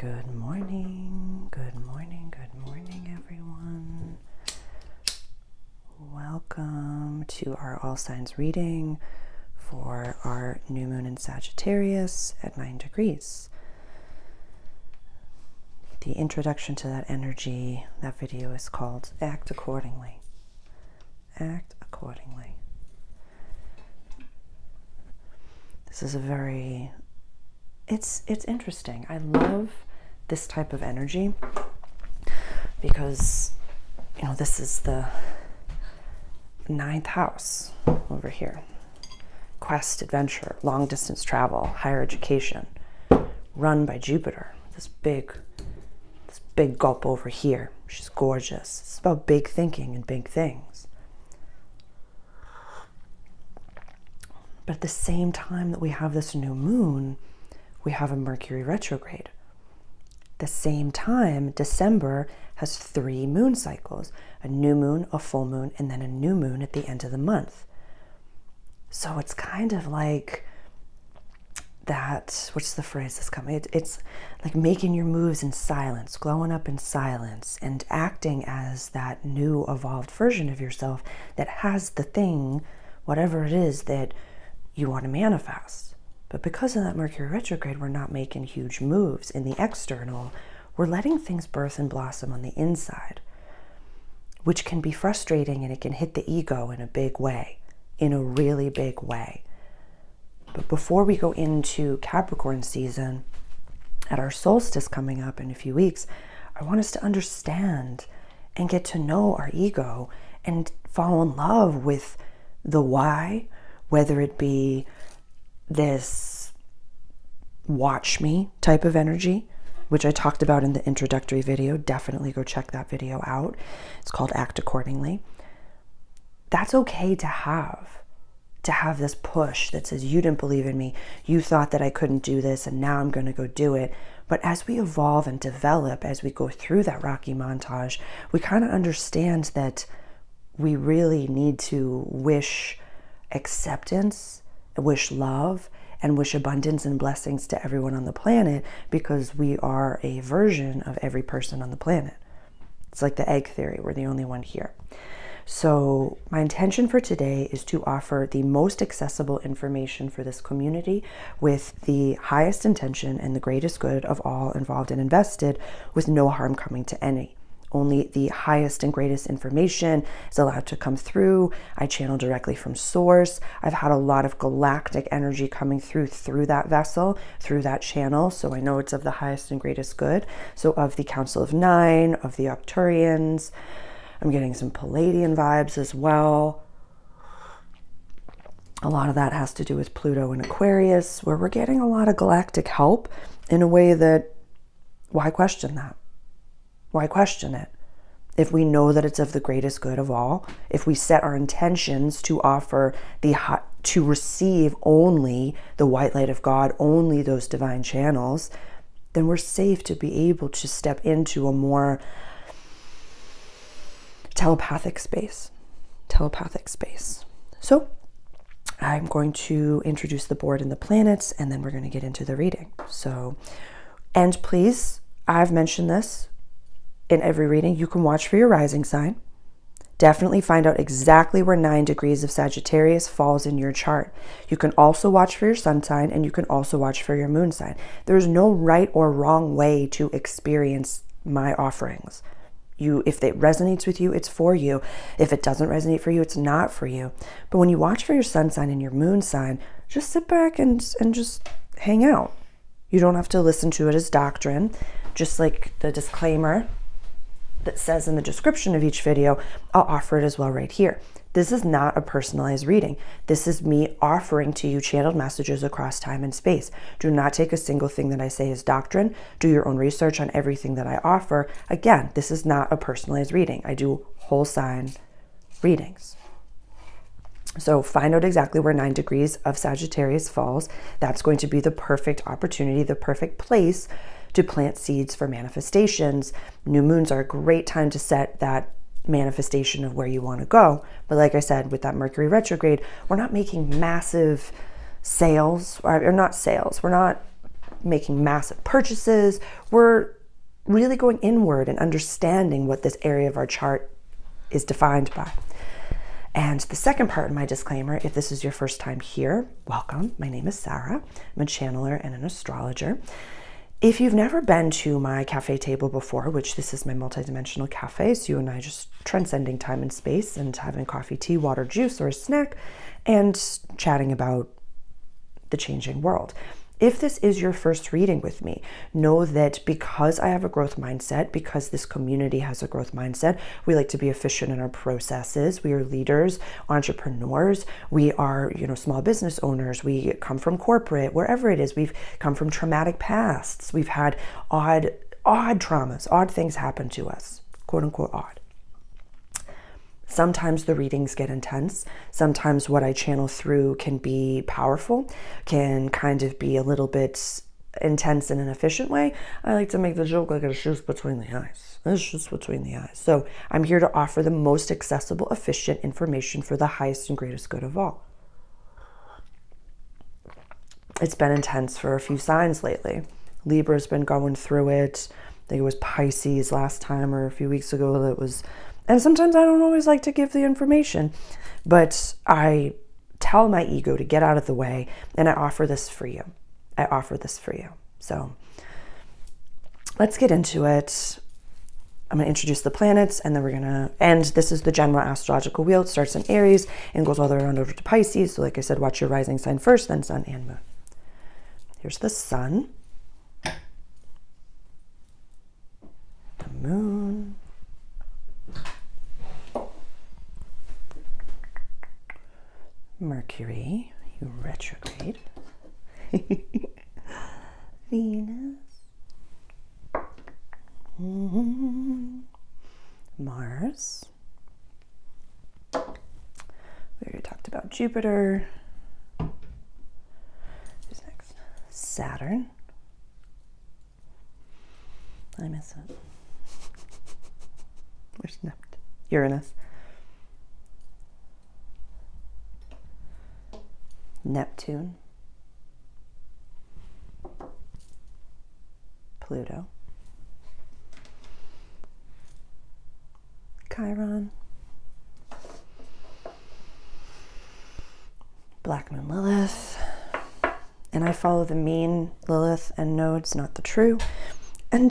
Good morning, everyone. Welcome to our all signs reading for our new moon in Sagittarius at 9 degrees. The introduction to that energy, that video is called Act Accordingly. Act accordingly. This is it's interesting. I love this type of energy because, this is the 9th house over here. Quest, adventure, long distance travel, higher education, run by Jupiter. This big gulp over here. She's gorgeous. It's about big thinking and big things. But at the same time that we have this new moon, we have a Mercury retrograde. The same time, December has 3 moon cycles, a new moon, a full moon, and then a new moon at the end of the month. So it's kind of like that, what's the phrase that's coming? It's like making your moves in silence, glowing up in silence, and acting as that new evolved version of yourself that has the thing, whatever it is that you want to manifest. But because of that Mercury retrograde, we're not making huge moves in the external. We're letting things birth and blossom on the inside, which can be frustrating, and it can hit the ego in a big way, in a really big way. But before we go into Capricorn season, at our solstice coming up in a few weeks, I want us to understand and get to know our ego and fall in love with the why, whether it be this watch me type of energy, which I talked about in the introductory video. Definitely go check that video out. It's called Act Accordingly. That's okay to have this push that says, you didn't believe in me, you thought that I couldn't do this, and now I'm going to go do it. But as we evolve and develop, as we go through that rocky montage, we kind of understand that we really need to wish acceptance, wish love, and wish abundance and blessings to everyone on the planet, because we are a version of every person on the planet. It's like the egg theory. We're the only one here. So my intention for today is to offer the most accessible information for this community with the highest intention and the greatest good of all involved and invested, with no harm coming to any. Only the highest and greatest information is allowed to come through. I channel directly from source. I've had a lot of galactic energy coming through that vessel, through that channel. So I know it's of the highest and greatest good. So of the Council of Nine, of the Arcturians, I'm getting some Palladian vibes as well. A lot of that has to do with Pluto and Aquarius, where we're getting a lot of galactic help in a way that, why question that? Why question it? If we know that it's of the greatest good of all, if we set our intentions to offer to receive only the white light of God, only those divine channels, then we're safe to be able to step into a more telepathic space. So I'm going to introduce the board and the planets, and then we're going to get into the reading. So, and please, I've mentioned this in every reading, you can watch for your rising sign. Definitely find out exactly where 9 degrees of Sagittarius falls in your chart. You can also watch for your sun sign, and you can also watch for your moon sign. There's no right or wrong way to experience my offerings. If it resonates with you, it's for you. If it doesn't resonate for you, it's not for you. But when you watch for your sun sign and your moon sign, just sit back and just hang out. You don't have to listen to it as doctrine. Just like the disclaimer that says in the description of each video, I'll offer it as well right here. This is not a personalized reading. This is me offering to you channeled messages across time and space. Do not take a single thing that I say as doctrine. Do your own research on everything that I offer. Again, this is not a personalized reading. I do whole sign readings. So find out exactly where 9 degrees of Sagittarius falls. That's going to be the perfect opportunity, the perfect place to plant seeds for manifestations. New moons are a great time to set that manifestation of where you want to go. But like I said, with that Mercury retrograde, we're not making massive sales, or not sales. We're not making massive purchases. We're really going inward and understanding what this area of our chart is defined by. And the second part of my disclaimer, if this is your first time here, welcome. My name is Sarah. I'm a channeler and an astrologer. If you've never been to my cafe table before, which this is my multidimensional cafe, so you and I just transcending time and space and having coffee, tea, water, juice, or a snack, and chatting about the changing world. If this is your first reading with me, know that because I have a growth mindset, because this community has a growth mindset, we like to be efficient in our processes. We are leaders, entrepreneurs. We are, small business owners. We come from corporate, wherever it is. We've come from traumatic pasts. We've had odd traumas, odd things happen to us, quote unquote odd. Sometimes the readings get intense. Sometimes what I channel through can be powerful, can kind of be a little bit intense in an efficient way. I like to make the joke like it's just between the eyes. It's just between the eyes. So I'm here to offer the most accessible, efficient information for the highest and greatest good of all. It's been intense for a few signs lately. Libra's been going through it. I think it was Pisces last time or a few weeks ago that was. And sometimes I don't always like to give the information, but I tell my ego to get out of the way, and I offer this for you. So let's get into it. I'm going to introduce the planets, and then and this is the general astrological wheel. It starts in Aries and goes all the way around over to Pisces. So like I said, watch your rising sign first, then sun and moon. Here's the sun, the moon, Mercury, you retrograde, Venus, Mars, we already talked about Jupiter, who's next? Saturn, I miss it, where's Uranus, Neptune, Pluto, Chiron, Black Moon Lilith, and I follow the mean Lilith and nodes, not the true. And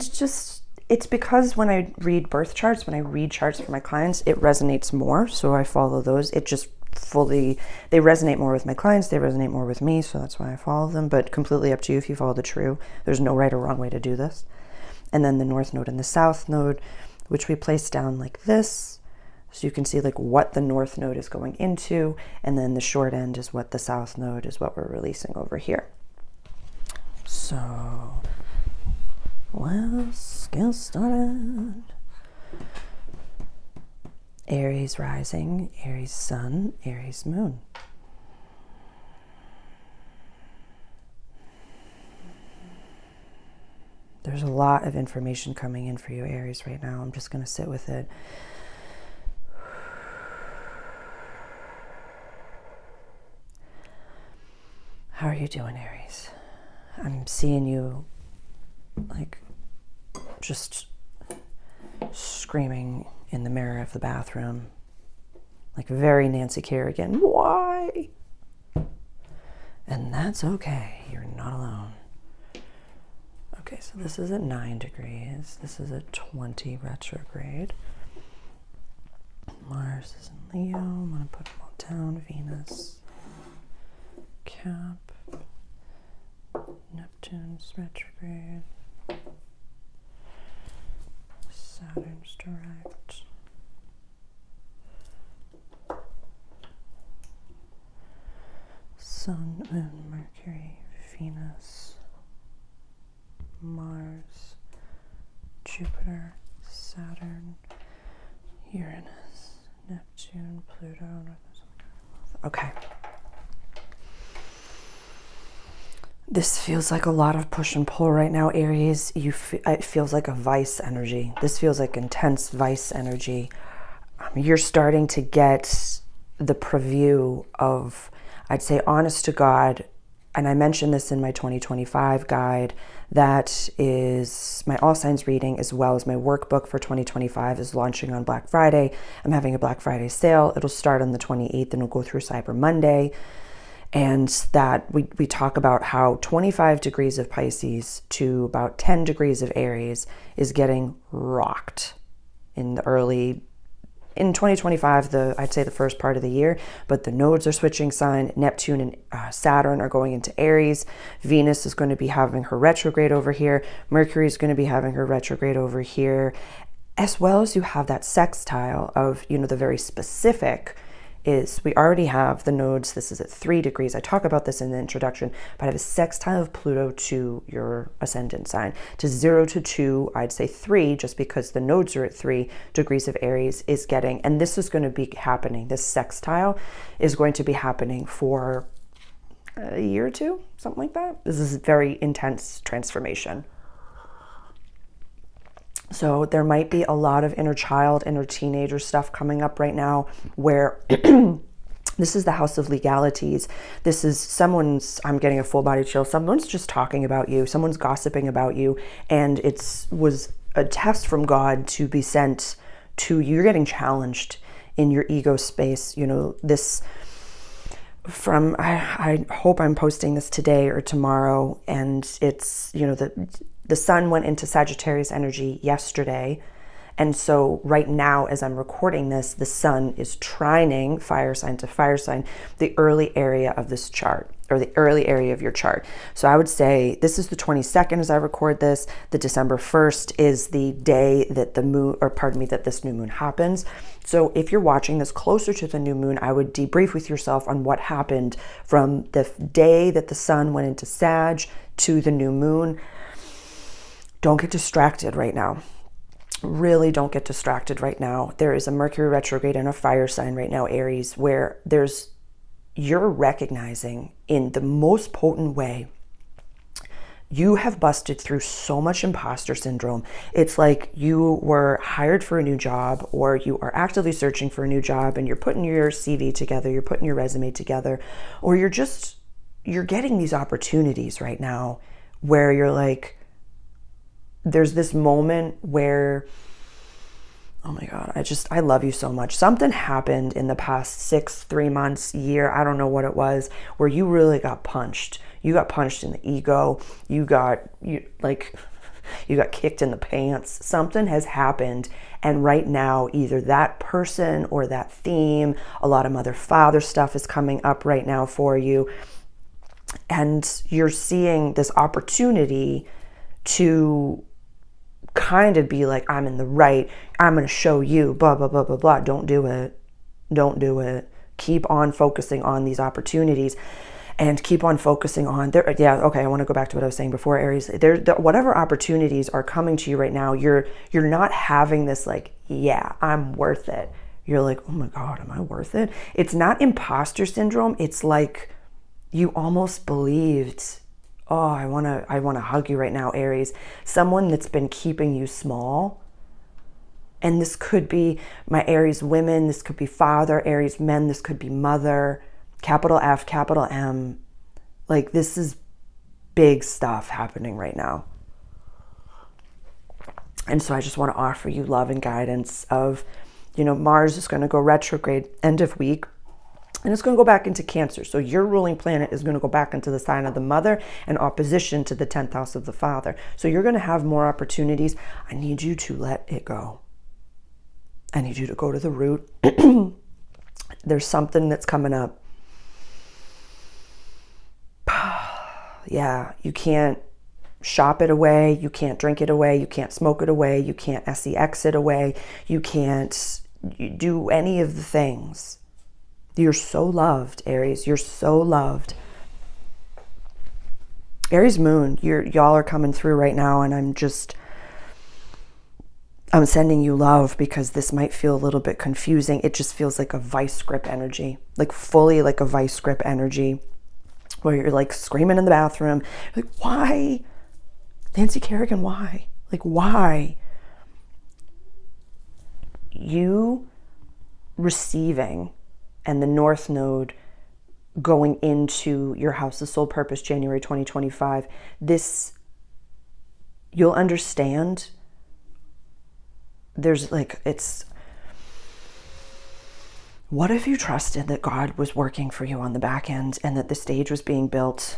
it's because when I read birth charts, when I read charts for my clients, it resonates more, so I follow those. It just they resonate more with my clients, they resonate more with me, so that's why I follow them, but completely up to you if you follow the true. There's no right or wrong way to do this. And then the north node and the south node, which we place down like this, so you can see like what the north node is going into, and then the short end is what the south node is, what we're releasing over here. So let's get started. Aries rising, Aries sun, Aries moon. There's a lot of information coming in for you, Aries, right now. I'm just going to sit with it. How are you doing, Aries? I'm seeing you like just screaming in the mirror of the bathroom, like very Nancy Kerrigan, why? And that's okay, you're not alone. Okay, so this is at 9 degrees, this is at 20 retrograde. Mars is in Leo, I'm gonna put them all down, Venus, Cap, Neptune's retrograde, Saturn's direct, Sun, Moon, Mercury, Venus, Mars, Jupiter, Saturn, Uranus, Neptune, Pluto. Okay. This feels like a lot of push and pull right now, Aries. It feels like a vice energy. This feels like intense vice energy. You're starting to get the preview of, I'd say, honest to God, and I mentioned this in my 2025 guide, that is my all signs reading, as well as my workbook for 2025 is launching on Black Friday. I'm having a Black Friday sale. It'll start on the 28th and it'll go through Cyber Monday. And that we talk about how 25 degrees of Pisces to about 10 degrees of Aries is getting rocked in 2025, I'd say the first part of the year, but the nodes are switching sign. Neptune and Saturn are going into Aries. Venus is going to be having her retrograde over here. Mercury is going to be having her retrograde over here, as well as you have that sextile of, the very specific is we already have the nodes. This is at 3 degrees. I talk about this in the introduction, but I have a sextile of Pluto to your ascendant sign. To 0 to 2, I'd say 3, just because the nodes are at 3 degrees of Aries is getting, and this is going to be happening. This sextile is going to be happening for a year or two, something like that. This is very intense transformation. So there might be a lot of inner child, inner teenager stuff coming up right now where this is the house of legalities. This is I'm getting a full body chill. Someone's just talking about you. Someone's gossiping about you. And was a test from God to be sent to you. You're getting challenged in your ego space. I hope I'm posting this today or tomorrow. And it's, the sun went into Sagittarius energy yesterday. And so right now, as I'm recording this, the sun is trining fire sign to fire sign, the early area of this chart, or the early area of your chart. So I would say this is the 22nd as I record this. The December 1st is the day that that this new moon happens. So if you're watching this closer to the new moon, I would debrief with yourself on what happened from the day that the sun went into Sag to the new moon. Don't get distracted right now. Really don't get distracted right now. There is a Mercury retrograde and a fire sign right now, Aries, where you're recognizing in the most potent way, you have busted through so much imposter syndrome. It's like you were hired for a new job, or you are actively searching for a new job, and you're putting your CV together, you're putting your resume together, or you're getting these opportunities right now where you're like, there's this moment where, oh my God, I love you so much. Something happened in the past 3 months, year, I don't know what it was, where you really got punched. You got punched in the ego. You got kicked in the pants. Something has happened. And right now, either that person or that theme, a lot of mother father stuff is coming up right now for you. And you're seeing this opportunity to kind of be like, I'm in the right, I'm going to show you, blah, blah, blah, blah, blah. Don't do it. Don't do it. Keep on focusing on these opportunities and keep on focusing on there. Yeah. Okay. I want to go back to what I was saying before, Aries. Whatever opportunities are coming to you right now, you're not having this like, yeah, I'm worth it. You're like, oh my God, am I worth it? It's not imposter syndrome. It's like you almost believed, oh, I want to hug you right now, Aries. Someone that's been keeping you small. And this could be my Aries women. This could be father, Aries men. This could be mother, capital F, capital M. Like, this is big stuff happening right now. And so I just want to offer you love and guidance of, Mars is going to go retrograde end of week. And it's going to go back into Cancer. So your ruling planet is going to go back into the sign of the mother in opposition to the 10th house of the father. So you're going to have more opportunities. I need you to let it go. I need you to go to the root. There's something that's coming up. Yeah, you can't shop it away. You can't drink it away. You can't smoke it away. You can't SEX it away. You can't do any of the things. You're so loved, Aries. You're so loved. Aries moon, y'all are coming through right now, and I'm sending you love because this might feel a little bit confusing. It just feels like a vice grip energy, like fully like a vice grip energy, where you're like screaming in the bathroom, like, why? Nancy Kerrigan, why? Like, why? You receiving and the North Node going into your house of soul purpose, January 2025, this, you'll understand. There's like, it's, what if you trusted that God was working for you on the back end and that the stage was being built?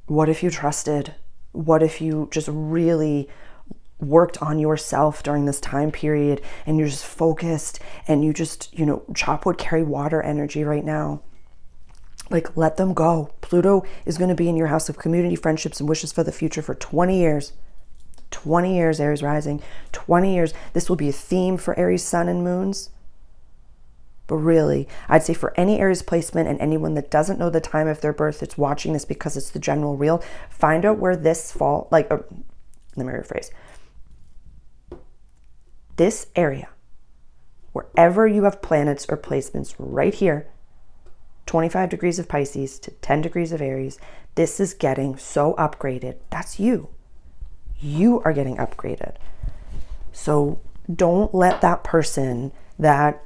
What if you trusted? What if you just really worked on yourself during this time period and you're just focused and you just, chop wood, carry water energy right now? Like, let them go. Pluto is going to be in your house of community, friendships, and wishes for the future for 20 years. 20 years, Aries rising. 20 years. This will be a theme for Aries sun and moons. But really, I'd say for any Aries placement and anyone that doesn't know the time of their birth that's watching this because it's the general reel, find out where this fall, let me rephrase. This area, wherever you have planets or placements right here, 25 degrees of Pisces to 10 degrees of Aries, this is getting so upgraded. That's you. You are getting upgraded. So don't let that person, that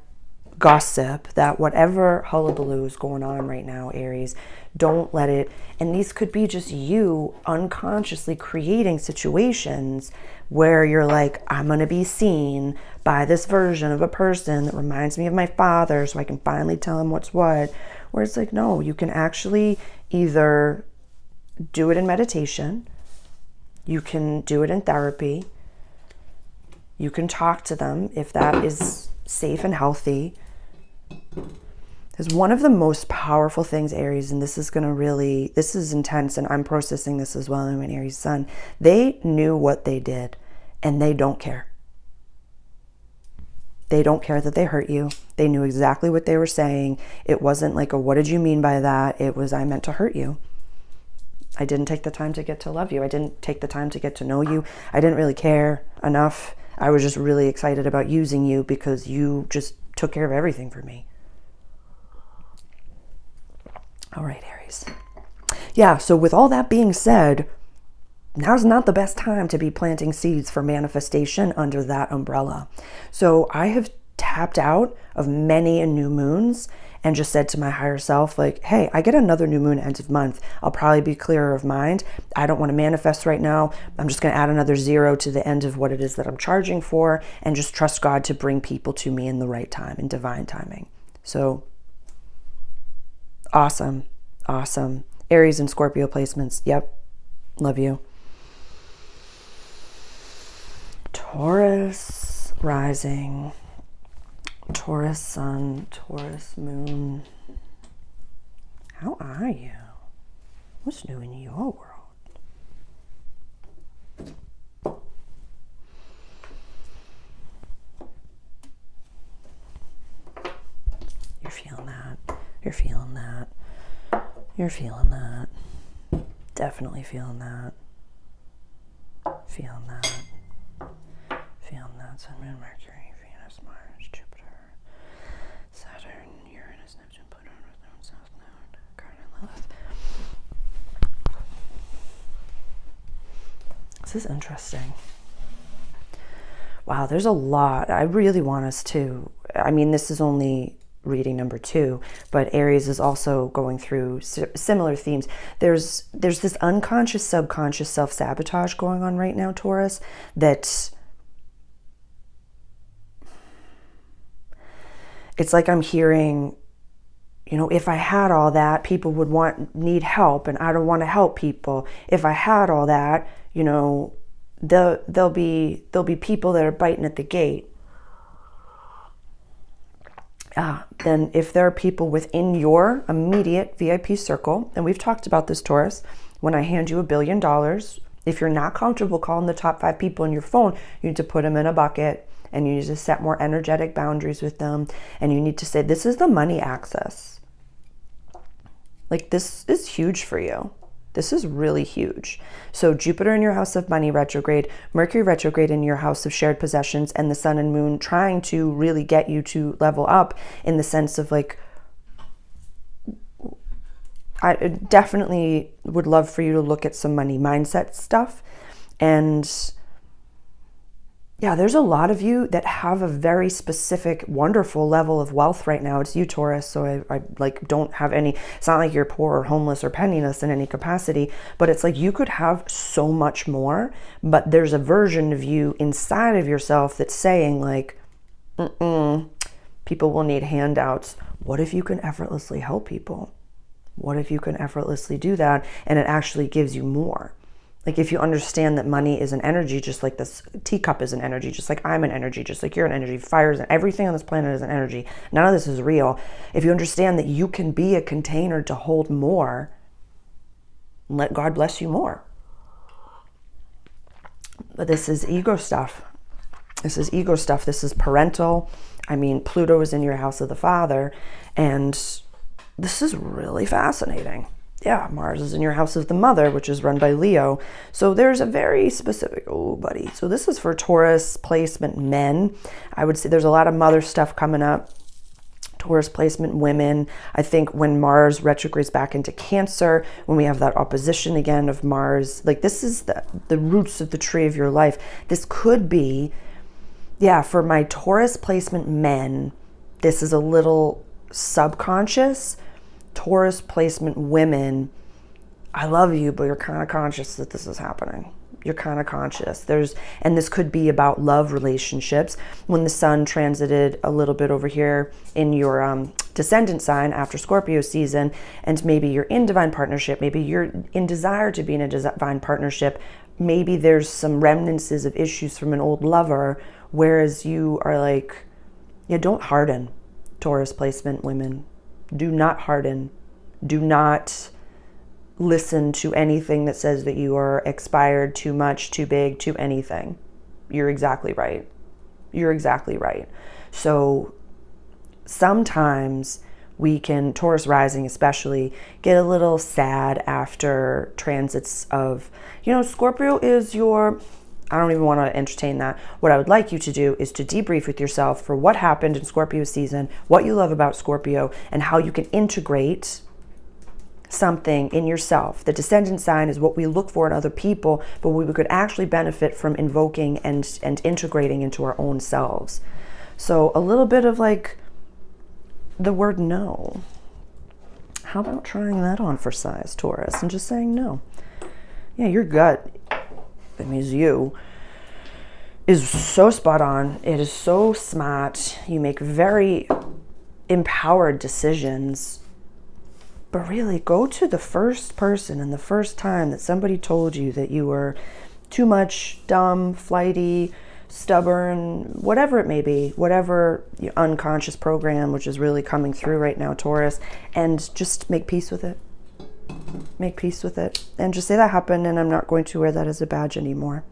gossip, that whatever hullabaloo is going on right now, Aries, don't let it, and these could be just you unconsciously creating situations where you're like, I'm going to be seen by this version of a person that reminds me of my father so I can finally tell him what's what. Where it's like, no, you can actually either do it in meditation, you can do it in therapy, you can talk to them if that is safe and healthy. Because one of the most powerful things, Aries, and this is intense, and I'm processing this as well, I'm an Aries sun, they knew what they did, and they don't care. They don't care that they hurt you. They knew exactly what they were saying. It wasn't like what did you mean by that? It was, I meant to hurt you. I didn't take the time to get to love you. I didn't take the time to get to know you. I didn't really care enough. I was just really excited about using you because you just took care of everything for me. All right, Aries. Yeah, so with all that being said, now's not the best time to be planting seeds for manifestation under that umbrella. So I have tapped out of many new moons and just said to my higher self, like, hey, I get another new moon end of month. I'll probably be clearer of mind. I don't want to manifest right now. I'm just going to add another 0 to the end of what it is that I'm charging for and just trust God to bring people to me in the right time, in divine timing. So awesome. Awesome. Aries and Scorpio placements. Yep. Love you. Taurus rising, Taurus sun, Taurus moon. How are you? What's new in your world? You're feeling that. You're feeling that. You're feeling that. Definitely feeling that. Feeling that. Feeling that. Sun, Moon, Mercury, Venus, Mars, Jupiter, Saturn, Uranus, Neptune, Pluto, North Node, South Node, Chiron, and Lilith. This is interesting. Wow, there's a lot. I really want us to, this is only reading number 2, but Aries is also going through similar themes. There's this unconscious, subconscious self-sabotage going on right now, Taurus, that it's like I'm hearing, if I had all that, people would need help, and I don't want to help people. If I had all that, there'll be people that are biting at the gate. Then if there are people within your immediate VIP circle, and we've talked about this, Taurus, when I hand you $1 billion, if you're not comfortable calling the top 5 people in your phone, you need to put them in a bucket, and you need to set more energetic boundaries with them, and you need to say, this is the money access. Like, this is huge for you. This is really huge. So Jupiter in your house of money retrograde, Mercury retrograde in your house of shared possessions, and the sun and moon trying to really get you to level up in the sense of like, I definitely would love for you to look at some money mindset stuff. And Yeah, there's a lot of you that have a very specific, wonderful level of wealth right now. It's you, Taurus, so I like don't have any, it's not like you're poor or homeless or penniless in any capacity, but it's like you could have so much more, but there's a version of you inside of yourself that's saying like, people will need handouts. What if you can effortlessly help people? What if you can effortlessly do that and it actually gives you more? Like if you understand that money is an energy, just like this teacup is an energy, just like I'm an energy, just like you're an energy, fire is everything on this planet is an energy. None of this is real. If you understand that you can be a container to hold more, let God bless you more. But this is ego stuff. This is ego stuff. This is parental. I mean, Pluto is in your house of the father, and this is really fascinating. Yeah, Mars is in your house of the mother, which is run by Leo. So there's a very specific, oh, buddy. So this is for Taurus placement men. I would say there's a lot of mother stuff coming up. Taurus placement women. I think when Mars retrogrades back into Cancer, when we have that opposition again of Mars, like this is the roots of the tree of your life. This could be, yeah, for my Taurus placement men, this is a little subconscious. Taurus placement women, I love you, but you're kind of conscious that this is happening. You're kind of conscious. And this could be about love relationships. When the sun transited a little bit over here in your descendant sign after Scorpio season, and maybe you're in divine partnership, maybe you're in desire to be in a divine partnership, maybe there's some remnants of issues from an old lover, whereas you are like, yeah, don't harden, Taurus placement women. Do not harden. Do not listen to anything that says that you are expired, too much, too big, too anything. You're exactly right. You're exactly right. So sometimes we can, Taurus rising especially, get a little sad after transits of, Scorpio is your, I don't even want to entertain that. What I would like you to do is to debrief with yourself for what happened in Scorpio season, what you love about Scorpio, and how you can integrate something in yourself. The descendant sign is what we look for in other people, but we could actually benefit from invoking and integrating into our own selves. So a little bit of like the word no. How about trying that on for size, Taurus, and just saying no? Yeah, your gut, that means you, is so spot on. It is so smart. You make very empowered decisions. But really, go to the first person and the first time that somebody told you that you were too much, dumb, flighty, stubborn, whatever it may be, whatever your unconscious program, which is really coming through right now, Taurus, and just make peace with it. Make peace with it. And just say that happened and I'm not going to wear that as a badge anymore.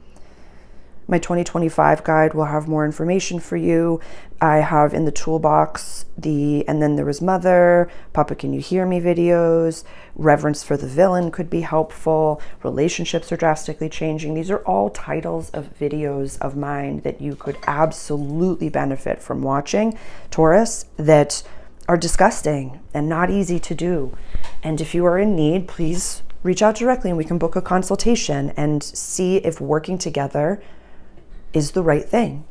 My 2025 guide will have more information for you. I have in the toolbox and then there was Mother, Papa Can You Hear Me videos, Reverence for the Villain could be helpful, Relationships Are Drastically Changing. These are all titles of videos of mine that you could absolutely benefit from watching, Taurus, that are disgusting and not easy to do. And if you are in need, please reach out directly and we can book a consultation and see if working together is the right thing.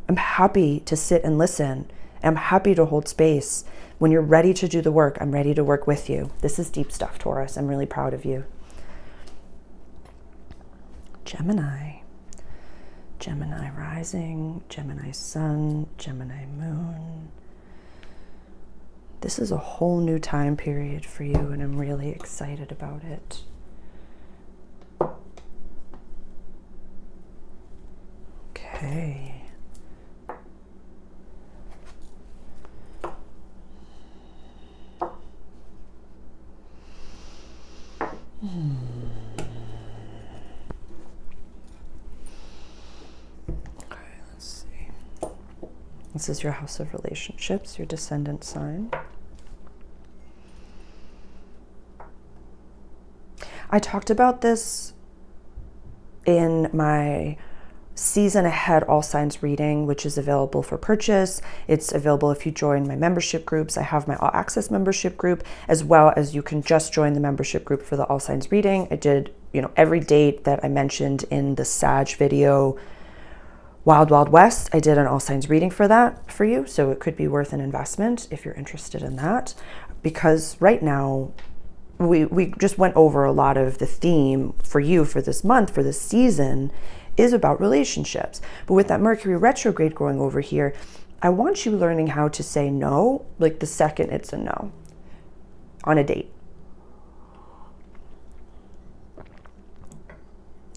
I'm happy to sit and listen. I'm happy to hold space. When you're ready to do the work, I'm ready to work with you. This is deep stuff, Taurus. I'm really proud of you. Gemini. Gemini rising, Gemini sun, Gemini moon. This is a whole new time period for you, and I'm really excited about it. Okay. Okay, let's see. This is your house of relationships, your descendant sign. I talked about this in my season ahead all signs reading, which is available for purchase. It's available if you join my membership groups. I have my all access membership group, as well as you can just join the membership group for the all signs reading. I did, every date that I mentioned in the Sag video Wild Wild West, I did an all signs reading for that for you, so it could be worth an investment if you're interested in that, because right now we just went over a lot of the theme for you for this month, for this season, is about relationships. But with that Mercury retrograde going over here, I want you learning how to say no, like the second it's a no on a date.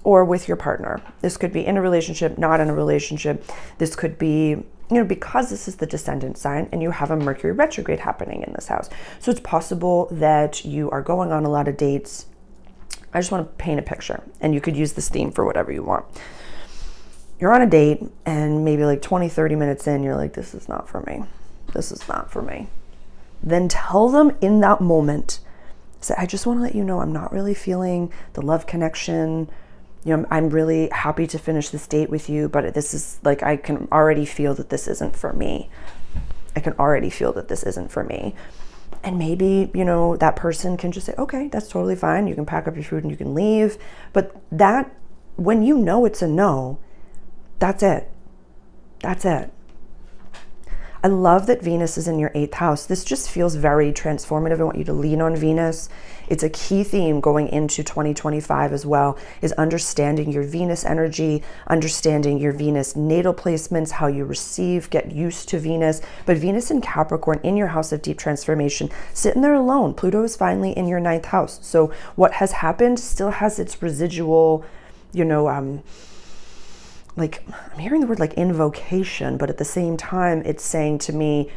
Or with your partner. This could be in a relationship, not in a relationship. This could be, because this is the descendant sign and you have a Mercury retrograde happening in this house. So it's possible that you are going on a lot of dates. I just want to paint a picture, and you could use this theme for whatever you want. You're on a date and maybe like 20, 30 minutes in, you're like, this is not for me. This is not for me. Then tell them in that moment, say, I just want to let you know I'm not really feeling the love connection. I'm really happy to finish this date with you, but this is like, I can already feel that this isn't for me. I can already feel that this isn't for me. And maybe, that person can just say, okay, that's totally fine. You can pack up your food and you can leave. But that, when you know it's a no, that's it. That's it. I love that Venus is in your 8th house. This just feels very transformative. I want you to lean on Venus. It's a key theme going into 2025 as well, is understanding your Venus energy, understanding your Venus natal placements, how you receive, get used to Venus. But Venus in Capricorn in your house of deep transformation, sitting there alone. Pluto is finally in your 9th house. So what has happened still has its residual, like, I'm hearing the word like invocation, but at the same time, it's saying to me,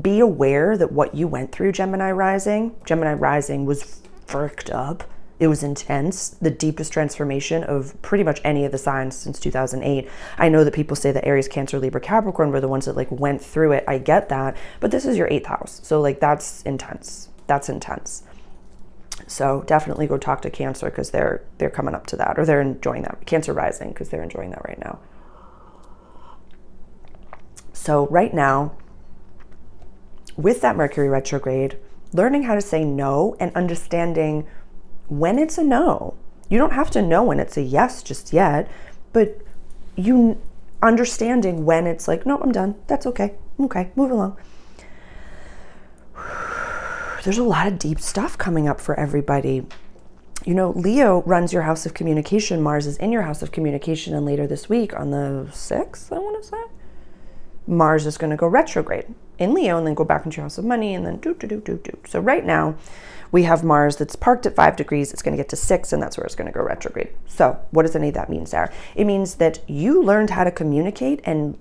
be aware that what you went through, Gemini rising was fricked up. It was intense, the deepest transformation of pretty much any of the signs since 2008. I know that people say that Aries, Cancer, Libra, Capricorn were the ones that like went through it. I get that, but this is your 8th house. So like, that's intense. That's intense. So definitely go talk to Cancer, because they're coming up to that, or they're enjoying that. Cancer rising, because they're enjoying that right now. So right now, with that Mercury retrograde, learning how to say no and understanding when it's a no. You don't have to know when it's a yes just yet, but you understanding when it's like, no, I'm done. That's okay. Okay, move along. There's a lot of deep stuff coming up for everybody. Leo runs your house of communication. Mars is in your house of communication. And later this week on the 6th, I want to say, Mars is going to go retrograde in Leo and then go back into your house of money and then do. So right now we have Mars that's parked at 5 degrees. It's going to get to 6, and that's where it's going to go retrograde. So what does any of that mean, Sarah? It means that you learned how to communicate, and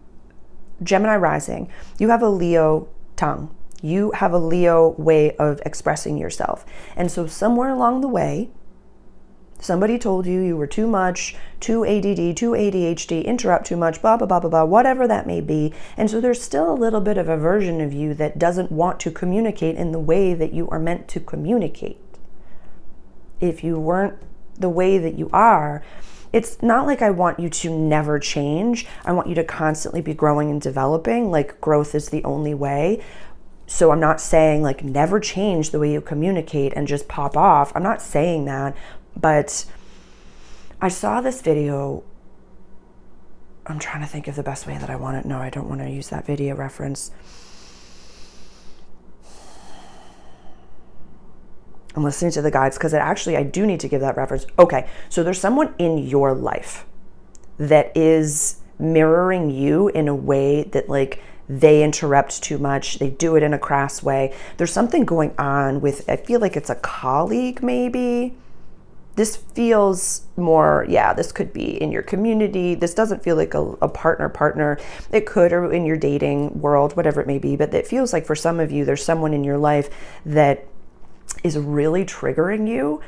Gemini rising, you have a Leo tongue. You have a Leo way of expressing yourself. And so somewhere along the way, somebody told you were too much, too ADD, too ADHD, interrupt too much, blah, blah, blah, blah, blah, whatever that may be. And so there's still a little bit of a version of you that doesn't want to communicate in the way that you are meant to communicate. If you weren't the way that you are, it's not like I want you to never change. I want you to constantly be growing and developing. Like, growth is the only way. So I'm not saying like never change the way you communicate and just pop off. I'm not saying that, but I saw this video. I'm trying to think of the best way that I want it. No, I don't want to use that video reference. I'm listening to the guides because I do need to give that reference. Okay, so there's someone in your life that is mirroring you in a way that like they interrupt too much. They do it in a crass way. There's something going on with, I feel like it's a colleague maybe. This feels more, this could be in your community. This doesn't feel like a partner. It could, or in your dating world, whatever it may be. But it feels like for some of you, there's someone in your life that is really triggering you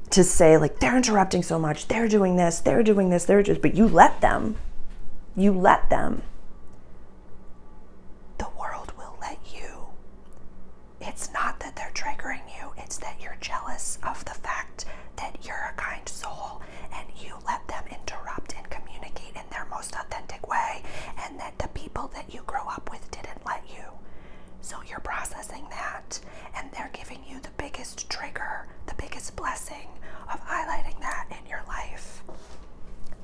to say like, they're interrupting so much. They're doing this, but you let them. The world will let you. It's not that they're triggering you. It's that you're jealous of the fact that you're a kind soul and you let them interrupt and communicate in their most authentic way, and that the people that you grew up with didn't let you. So you're processing that, and they're giving you the biggest trigger, the biggest blessing of highlighting that in your life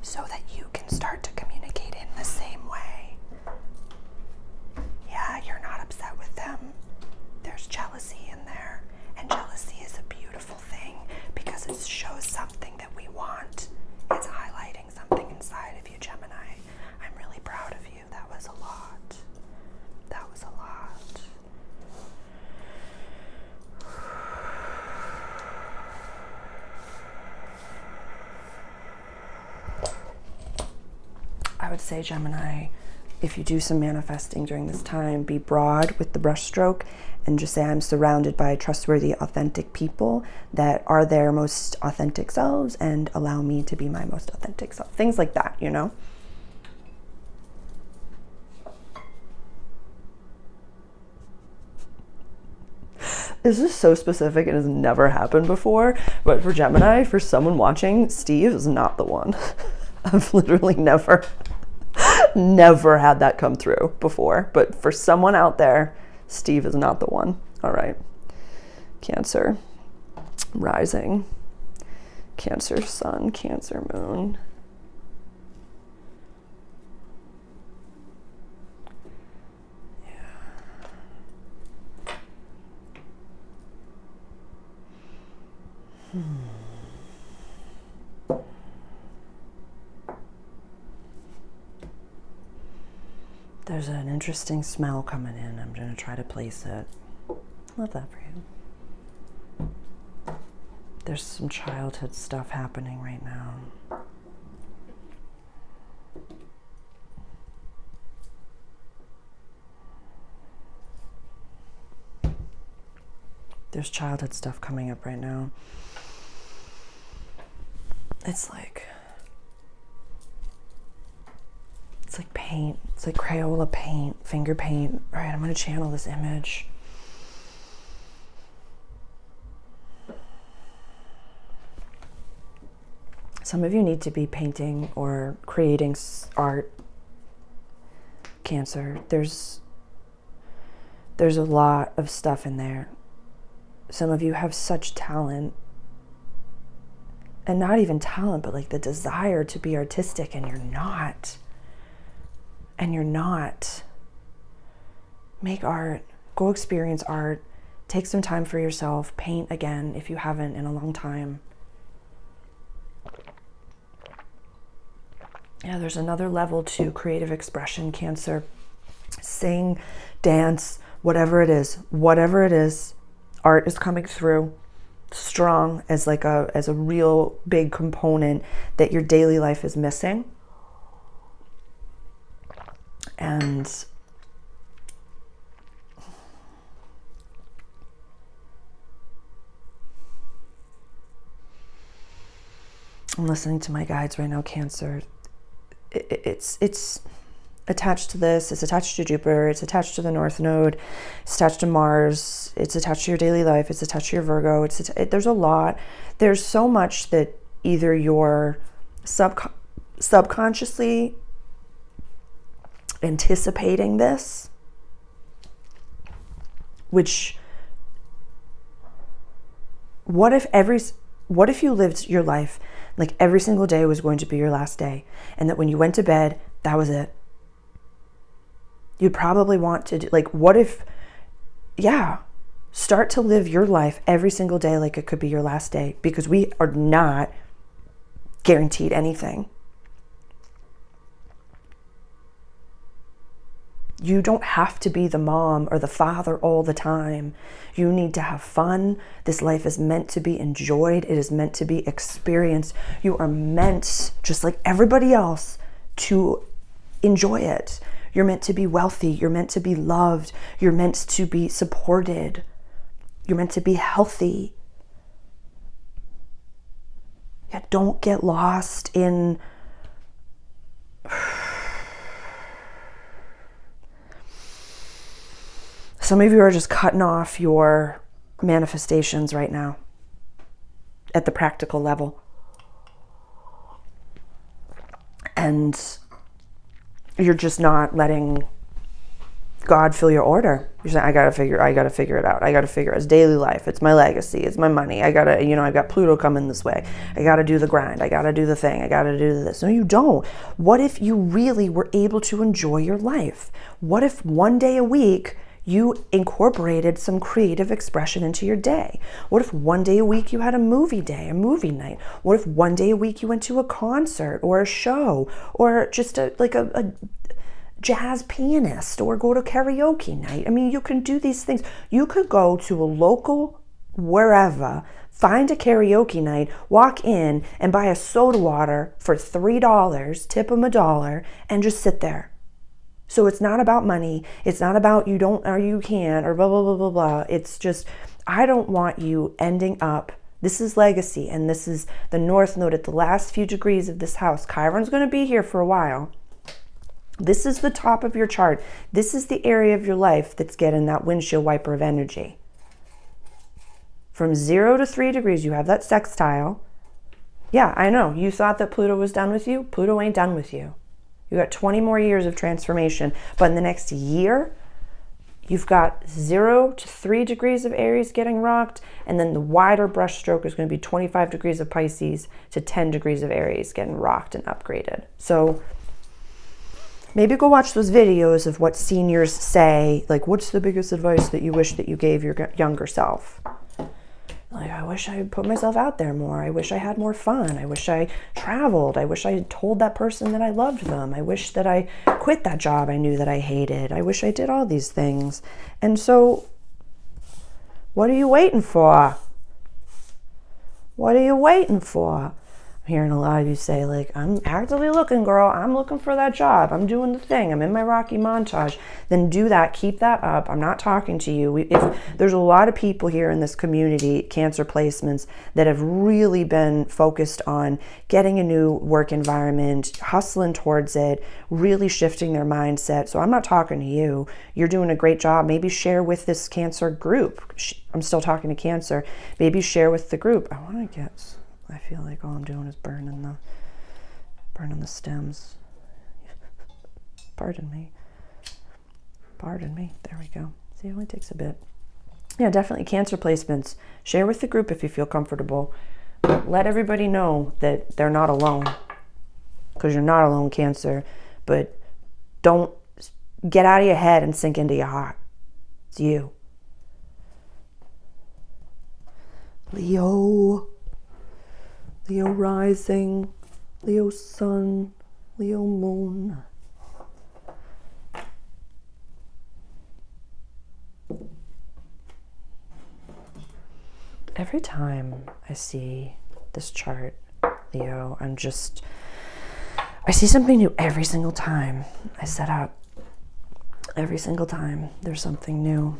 so that you can start to communicate shows something that we want. It's highlighting something inside of you, Gemini. I'm really proud of you. That was a lot. That was a lot. I would say, Gemini, if you do some manifesting during this time, be broad with the brushstroke and just say, I'm surrounded by trustworthy, authentic people that are their most authentic selves and allow me to be my most authentic self. Things like that, you know? This is so specific. It has never happened before. But for Gemini, for someone watching, Steve is not the one. I've literally never had that come through before. But for someone out there, Steve is not the one. All right. Cancer, rising, Cancer sun, Cancer moon. There's an interesting smell coming in. I'm going to try to place it. Love that for you. There's some childhood stuff happening right now. There's childhood stuff coming up right now. It's like paint. It's like Crayola paint, finger paint. All right, I'm going to channel this image. Some of you need to be painting or creating art, Cancer. There's a lot of stuff in there. Some of you have such talent. And not even talent, but like the desire to be artistic, and you're not. And you're not. Make art. Go experience art. Take some time for yourself. Paint again if you haven't in a long time. Yeah, there's another level to creative expression, Cancer. Sing, dance, whatever it is. Whatever it is, art is coming through strong as a real big component that your daily life is missing. And I'm listening to my guides right now, Cancer. It's attached to this. It's attached to Jupiter. It's attached to the North Node. It's attached to Mars. It's attached to your daily life. It's attached to your Virgo. There's a lot. There's so much that either you're subconsciously anticipating this, which what if you lived your life like every single day was going to be your last day, and that when you went to bed, that was it? You'd probably want to do, like, what if, start to live your life every single day like it could be your last day, because we are not guaranteed anything. You don't have to be the mom or the father all the time. You need to have fun. This life is meant to be enjoyed. It is meant to be experienced. You are meant, just like everybody else, to enjoy it. You're meant to be wealthy. You're meant to be loved. You're meant to be supported. You're meant to be healthy. Yeah, don't get lost in some of you are just cutting off your manifestations right now at the practical level. And you're just not letting God fill your order. You're saying, I gotta figure it out. I gotta figure it out. It's daily life. It's my legacy. It's my money. I've got Pluto coming this way. I gotta do the grind. I gotta do the thing. I gotta do this. No, you don't. What if you really were able to enjoy your life? What if one day a week you incorporated some creative expression into your day? What if one day a week you had a movie day, a movie night? What if one day a week you went to a concert or a show, or just a jazz pianist, or go to karaoke night? I mean, you can do these things. You could go to a local wherever, find a karaoke night, walk in and buy a soda water for $3, tip them $1, and just sit there. So it's not about money. It's not about you don't or you can't or blah, blah, blah, blah, blah. It's just, I don't want you ending up, this is legacy, and this is the North Node at the last few degrees of this house. Chiron's going to be here for a while. This is the top of your chart. This is the area of your life that's getting that windshield wiper of energy. From 0 to 3 degrees, you have that sextile. Yeah, I know. You thought that Pluto was done with you. Pluto ain't done with you. You got 20 more years of transformation. But in the next year, you've got 0 to 3 degrees of Aries getting rocked. And then the wider brush stroke is going to be 25 degrees of Pisces to 10 degrees of Aries getting rocked and upgraded. So maybe go watch those videos of what seniors say. Like, what's the biggest advice that you wish that you gave your younger self? Like, I wish I put myself out there more. I wish I had more fun. I wish I traveled. I wish I had told that person that I loved them. I wish that I quit that job I knew that I hated. I wish I did all these things. And so, what are you waiting for? What are you waiting for? I'm hearing a lot of you say, like, I'm actively looking, girl. I'm looking for that job. I'm doing the thing. I'm in my Rocky montage. Then do that. Keep that up. I'm not talking to you. If there's a lot of people here in this community, Cancer placements, that have really been focused on getting a new work environment, hustling towards it, really shifting their mindset. So I'm not talking to you. You're doing a great job. Maybe share with this Cancer group. I'm still talking to Cancer. Maybe share with the group. I want to get... I feel like all I'm doing is burning the stems. Pardon me. There we go. See, it only takes a bit. Yeah, definitely Cancer placements. Share with the group if you feel comfortable. But let everybody know that they're not alone. Because you're not alone, Cancer. But don't get out of your head and sink into your heart. It's you. Leo rising, Leo sun, Leo moon. Every time I see this chart, Leo, I see something new every single time I set up. Every single time there's something new.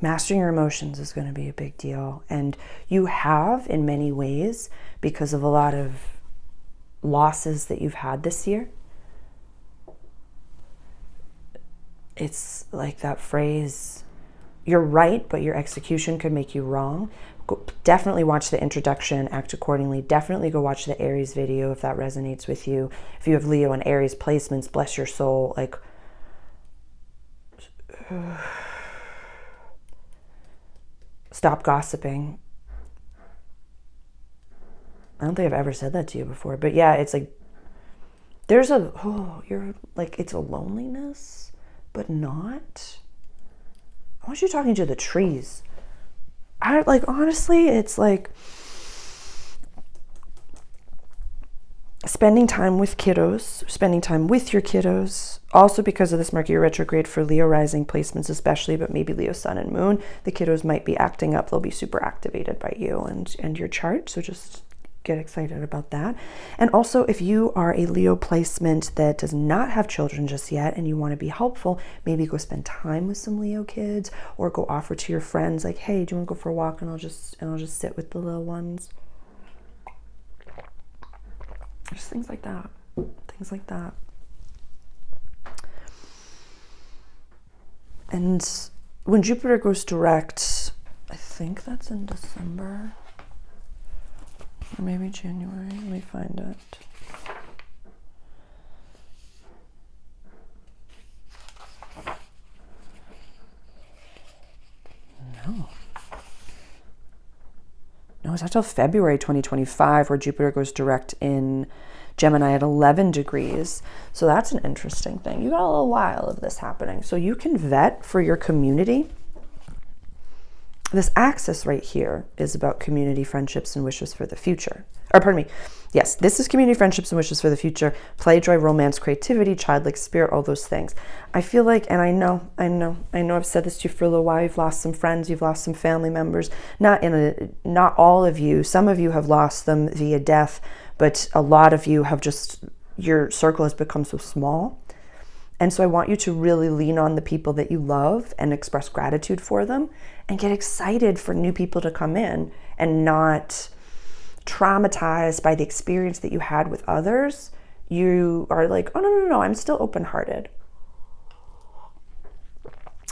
Mastering your emotions is going to be a big deal. And you have, in many ways, because of a lot of losses that you've had this year. It's like that phrase, you're right, but your execution could make you wrong. Definitely watch the introduction, act accordingly. Definitely go watch the Aries video if that resonates with you. If you have Leo and Aries placements, bless your soul. Like, stop gossiping. I don't think I've ever said that to you before, but yeah, it's like, you're like, it's a loneliness, but not. I want you talking to the trees. Honestly, it's like spending time with kiddos, spending time with your kiddos. Also, because of this Mercury retrograde for Leo rising placements especially, but maybe Leo sun and moon, the kiddos might be acting up. They'll be super activated by you and your chart. So just get excited about that. And also, if you are a Leo placement that does not have children just yet and you want to be helpful, maybe go spend time with some Leo kids, or go offer to your friends like, hey, do you want to go for a walk, and I'll just sit with the little ones. Just things like that. And when Jupiter goes direct, I think that's in December. Or maybe January. Let me find it. No, it's not till February 2025 where Jupiter goes direct in Gemini at 11 degrees. So that's an interesting thing. You got a little while of this happening. So you can vet for your community. This axis right here is about community, friendships, and wishes for the future. Or pardon me. Yes, this is community, friendships, and wishes for the future. Play, joy, romance, creativity, childlike spirit, all those things. I feel like, and I know I've said this to you for a little while, you've lost some friends, you've lost some family members. Not all of you. Some of you have lost them via death, but a lot of you have just, your circle has become so small. And so I want you to really lean on the people that you love and express gratitude for them and get excited for new people to come in and not traumatized by the experience that you had with others. You are like, oh, no, I'm still open-hearted.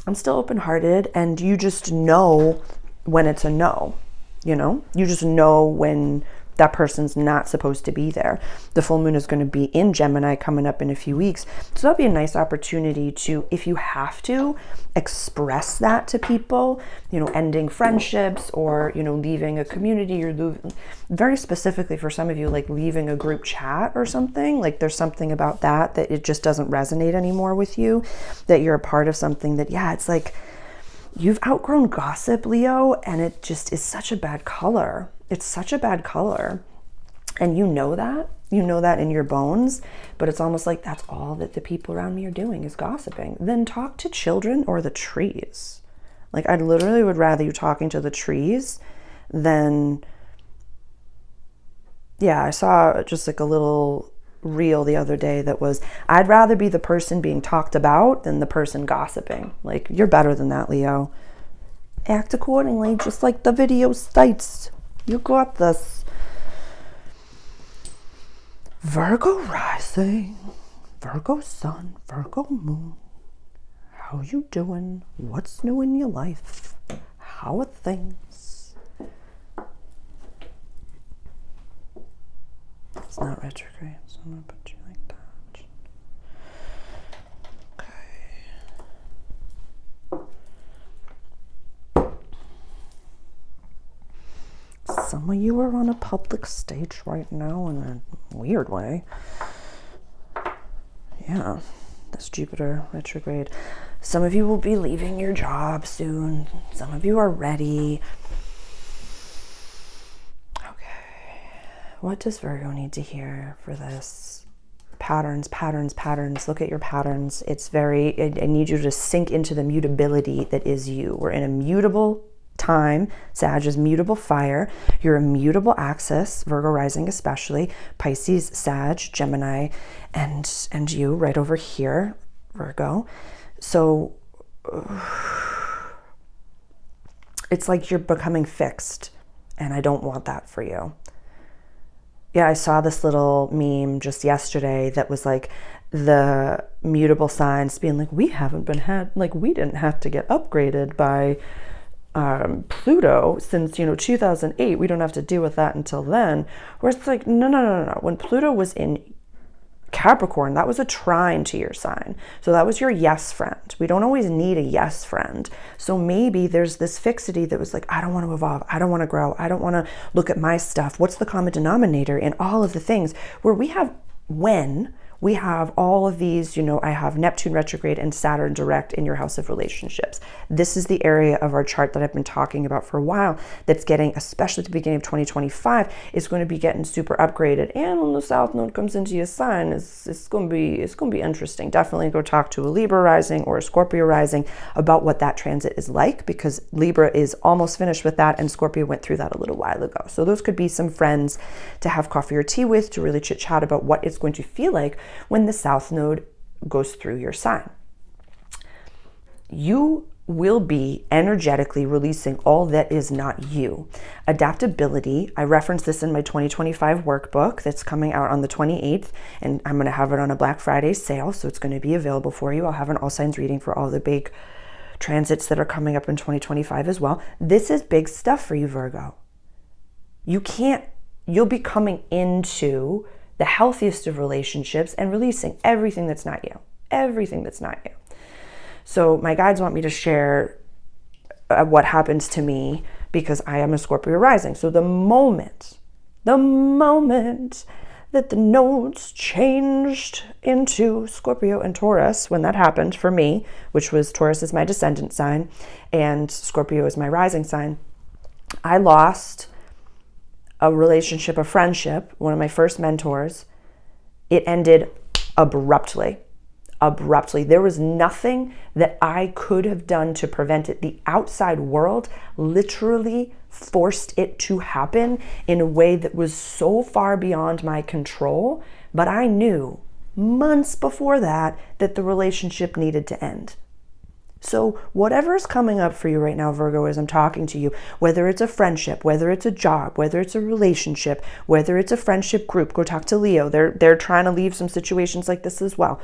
I'm still open-hearted, and you just know when it's a no, you know? You just know when that person's not supposed to be there. The full moon is going to be in Gemini coming up in a few weeks. So that'll be a nice opportunity to, if you have to, express that to people, you know, ending friendships or, you know, leaving a community, or very specifically for some of you, like leaving a group chat or something. Like there's something about that it just doesn't resonate anymore with you, that you're a part of something that, yeah, it's like you've outgrown gossip, Leo, and it just is such a bad color. It's such a bad color. And you know that in your bones, but it's almost like that's all that the people around me are doing is gossiping. Then talk to children or the trees. Like I literally would rather you talking to the trees than, yeah, I saw just like a little reel the other day that was, I'd rather be the person being talked about than the person gossiping. Like you're better than that, Leo. Act accordingly, just like the video states. You got this. Virgo rising, Virgo sun, Virgo moon. How you doing? What's new in your life? How are things? It's not retrograde, so I'm gonna put you like that. Some of you are on a public stage right now in a weird way. Yeah, this Jupiter retrograde. Some of you will be leaving your job soon. Some of you are ready. Okay. What does Virgo need to hear for this? Patterns. Look at your patterns. It's very, I need you to sink into the mutability that is you. We're in a mutable time. Sag is mutable fire. You're a mutable axis, Virgo rising especially, Pisces, Sag, Gemini, and you right over here, Virgo. So it's like you're becoming fixed, and I don't want that for you. Yeah, I saw this little meme just yesterday that was like the mutable signs being like, we didn't have to get upgraded by Pluto since 2008. We don't have to deal with that until then. Where it's like, no. When Pluto was in Capricorn, that was a trine to your sign. So that was your yes friend. We don't always need a yes friend. So maybe there's this fixity that was like, I don't want to evolve. I don't want to grow. I don't want to look at my stuff. What's the common denominator in all of the things where we have all of these, I have Neptune retrograde and Saturn direct in your house of relationships. This is the area of our chart that I've been talking about for a while that's getting, especially at the beginning of 2025, is going to be getting super upgraded. And when the South Node comes into your sign, it's going to be interesting. Definitely go talk to a Libra rising or a Scorpio rising about what that transit is like, because Libra is almost finished with that and Scorpio went through that a little while ago. So those could be some friends to have coffee or tea with, to really chit chat about what it's going to feel like when the South Node goes through your sign. You will be energetically releasing all that is not you. Adaptability, I reference this in my 2025 workbook that's coming out on the 28th, and I'm going to have it on a Black Friday sale, so it's going to be available for you. I'll have an all signs reading for all the big transits that are coming up in 2025 as well. This is big stuff for you, Virgo. You'll be coming into the healthiest of relationships and releasing everything that's not you. So my guides want me to share what happens to me because I am a Scorpio rising. So the moment that the nodes changed into Scorpio and Taurus, when that happened for me, which was Taurus is my descendant sign and Scorpio is my rising sign, I lost a relationship, a friendship, one of my first mentors. It ended abruptly. There was nothing that I could have done to prevent it. The outside world literally forced it to happen in a way that was so far beyond my control. But I knew months before that the relationship needed to end. So whatever's coming up for you right now, Virgo, as I'm talking to you, whether it's a friendship, whether it's a job, whether it's a relationship, whether it's a friendship group, go talk to Leo. They're trying to leave some situations like this as well.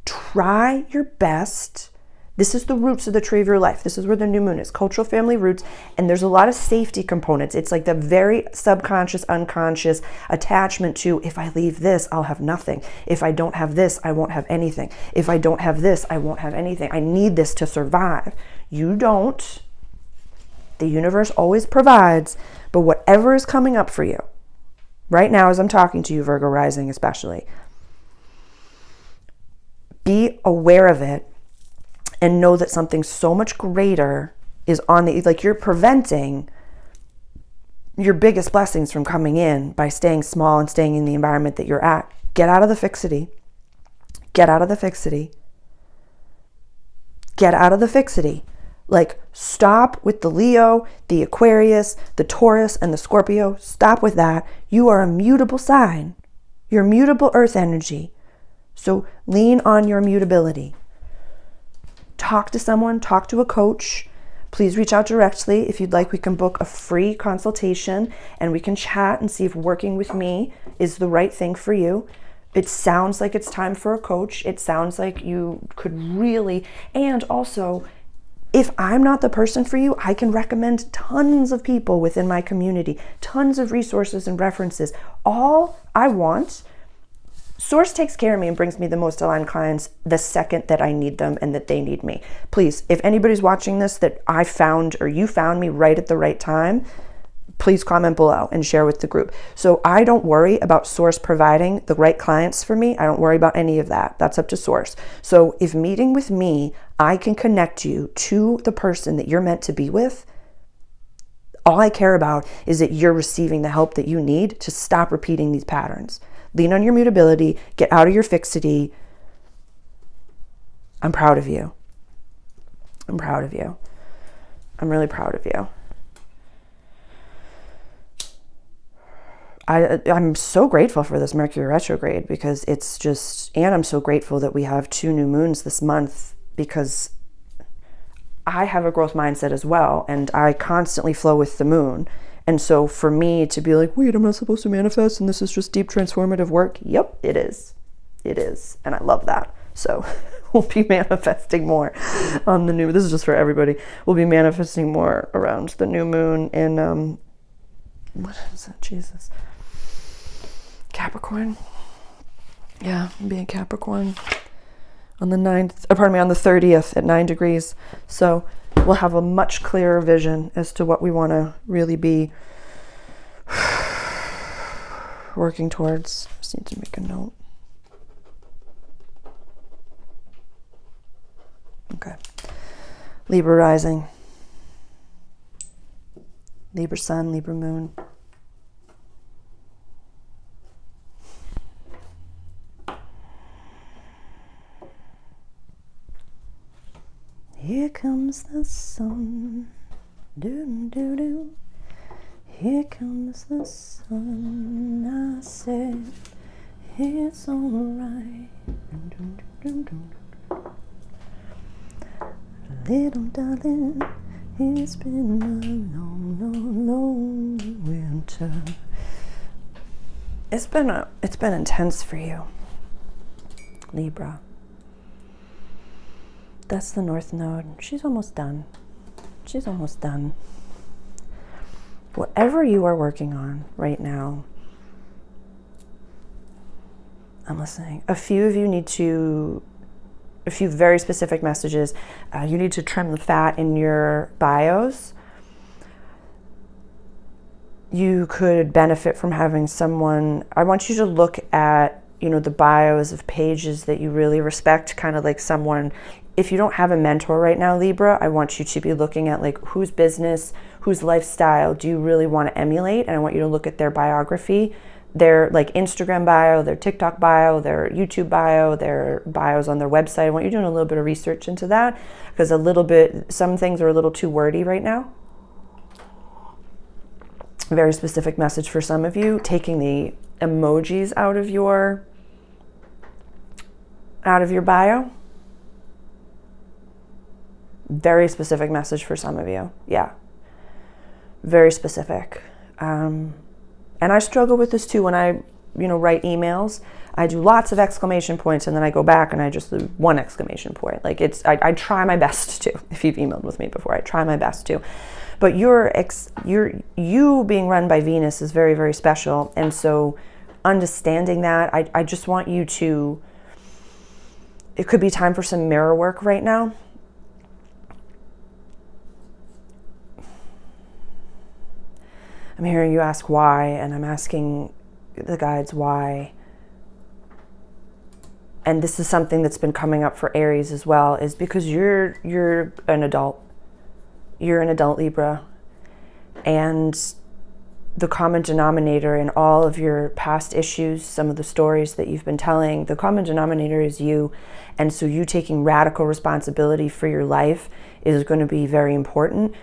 Try your best. This is the roots of the tree of your life. This is where the new moon is, cultural family roots. And there's a lot of safety components. It's like the very subconscious, unconscious attachment to, if I leave this, I'll have nothing. If I don't have this, I won't have anything. If I don't have this, I won't have anything. I need this to survive. You don't. The universe always provides. But whatever is coming up for you, right now as I'm talking to you, Virgo rising especially, be aware of it and know that something so much greater is on the, like, you're preventing your biggest blessings from coming in by staying small and staying in the environment that you're at. Get out of the fixity. Get out of the fixity. Get out of the fixity. Like, stop with the Leo, the Aquarius, the Taurus, and the Scorpio. Stop with that. You are a mutable sign. You're mutable earth energy. So lean on your mutability. Talk to someone, talk to a coach. Please reach out directly. If you'd like, we can book a free consultation and we can chat and see if working with me is the right thing for you. It sounds like it's time for a coach. It sounds like you could really, and also, if I'm not the person for you, I can recommend tons of people within my community, tons of resources and references. All I want, Source takes care of me and brings me the most aligned clients the second that I need them and that they need me. Please, if anybody's watching this that I found or you found me right at the right time, please comment below and share with the group. So I don't worry about Source providing the right clients for me. I don't worry about any of that. That's up to Source. So if meeting with me, I can connect you to the person that you're meant to be with. All I care about is that you're receiving the help that you need to stop repeating these patterns. Lean on your mutability, get out of your fixity. I'm proud of you. I'm proud of you. I'm really proud of you. I'm so grateful for this Mercury retrograde because it's just, and I'm so grateful that we have 2 new moons this month because I have a growth mindset as well and I constantly flow with the moon. And so for me to be like, wait, I'm not supposed to manifest and this is just deep transformative work. Yep, it is. It is. And I love that. So we'll be manifesting more on the new, this is just for everybody. We'll be manifesting more around the new moon in, what is it? Jesus. Capricorn. Yeah, being Capricorn on the 9th, on the 30th at 9 degrees. So we'll have a much clearer vision as to what we want to really be working towards. Just need to make a note. Okay. Libra rising. Libra sun, Libra moon. Here comes the sun, do-do-do. Here comes the sun, I said, it's alright. Little darling, it's been a long, long, long winter. It's been intense for you, Libra. That's the North Node. She's almost done. She's almost done. Whatever you are working on right now, I'm listening. A few of you need to, a few very specific messages. You need to trim the fat in your bios. you could benefit from having someone. I want you to look at, you know, the bios of pages that you really respect, kind of like someone. If you don't have a mentor right now, Libra, I want you to be looking at like whose business, whose lifestyle do you really want to emulate? And I want you to look at their biography, their like Instagram bio, their TikTok bio, their YouTube bio, their bios on their website. I want you doing a little bit of research into that, because some things are a little too wordy right now. Very specific message for some of you, taking the emojis out of your bio. Very specific message for some of you. Yeah. Very specific. And I struggle with this too when I, write emails. I do lots of exclamation points and then I go back and I just do one exclamation point. Like I try my best to. If you've emailed with me before, I try my best to. But you being run by Venus is very, very special. And so understanding that, I just want you to, it could be time for some mirror work right now. I'm hearing you ask why, and I'm asking the guides why. And this is something that's been coming up for Aries as well, is because you're an adult. You're an adult Libra. And the common denominator in all of your past issues, some of the stories that you've been telling, the common denominator is you. And so you taking radical responsibility for your life is going to be very important.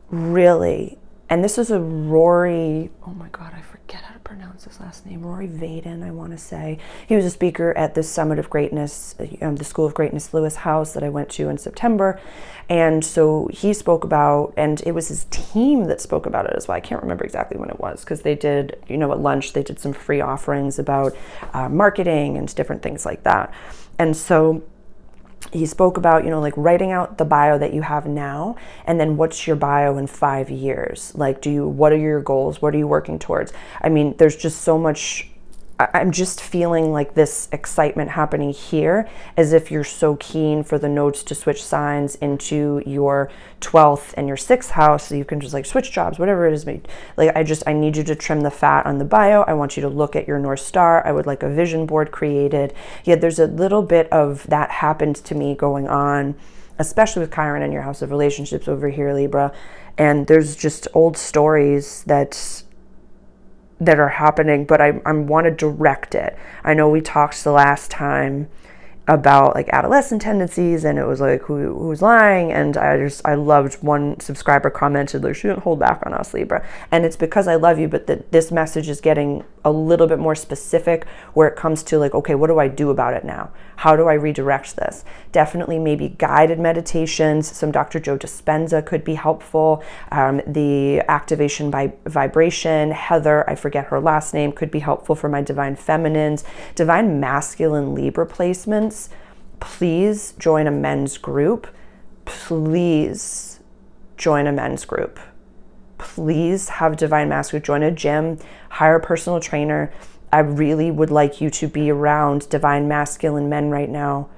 Really. And this is a Rory, oh my God, I forget how to pronounce his last name, Rory Vaden, I want to say. He was a speaker at the Summit of Greatness, the School of Greatness Lewis House that I went to in September. And so he spoke about, and it was his team that spoke about it as well. I can't remember exactly when it was, because they did, at lunch, they did some free offerings about marketing and different things like that. And so he spoke about, like writing out the bio that you have now, and then what's your bio in 5 years? Like, what are your goals? What are you working towards? I mean, there's just so much. I'm just feeling like this excitement happening here, as if you're so keen for the nodes to switch signs into your 12th and your 6th house, so you can just like switch jobs, whatever it is. Like, I need you to trim the fat on the bio. I want you to look at your North Star. I would like a vision board created. Yeah, there's a little bit of that happened to me going on, especially with Chiron in your house of relationships over here, Libra. And there's just old stories that are happening, but I want to direct it. I know we talked the last time about like adolescent tendencies, and it was like who's lying, and I loved one subscriber commented like, she didn't hold back on us, Libra, and it's because I love you, but this message is getting a little bit more specific where it comes to like, okay, what do I do about it now? How do I redirect this? Definitely maybe guided meditations. Some Dr. Joe Dispenza could be helpful. The activation by vibration, Heather, I forget her last name, could be helpful for my divine feminines. Divine masculine Libra placements, please join a men's group. Please join a men's group. Please have divine masculine, join a gym, hire a personal trainer. I really would like you to be around divine masculine men right now.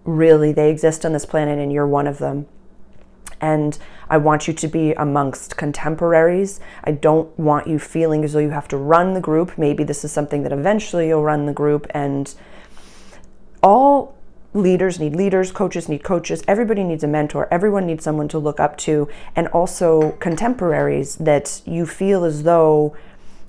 Really, they exist on this planet and you're one of them. And I want you to be amongst contemporaries. I don't want you feeling as though you have to run the group. Maybe this is something that eventually you'll run the group, and all leaders need leaders, coaches need coaches, everybody needs a mentor, everyone needs someone to look up to, and also contemporaries that you feel as though,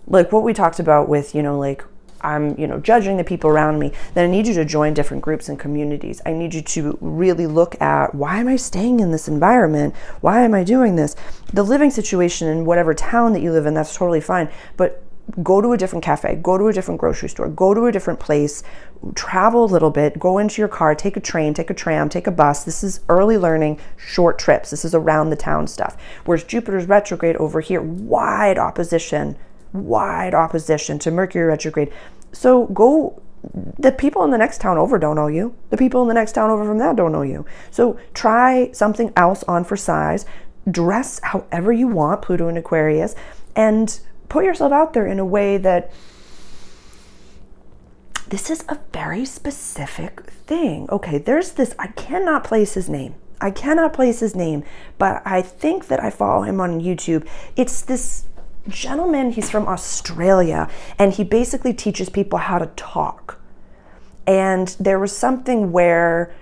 like what we talked about with, like I'm, judging the people around me, then I need you to join different groups and communities. I need you to really look at, why am I staying in this environment? Why am I doing this? The living situation in whatever town that you live in, that's totally fine, but go to a different cafe, go to a different grocery store, go to a different place, travel a little bit, go into your car, take a train, take a tram, take a bus. This is early learning, short trips. This is around the town stuff. Whereas Jupiter's retrograde over here, wide opposition to Mercury retrograde. So go, the people in the next town over don't know you. The people in the next town over from that don't know you. So try something else on for size, dress however you want, Pluto and Aquarius, and put yourself out there in a way that this is a very specific thing. Okay, there's this, I cannot place his name, but I think that I follow him on YouTube. It's this gentleman, he's from Australia, and he basically teaches people how to talk. And there was something where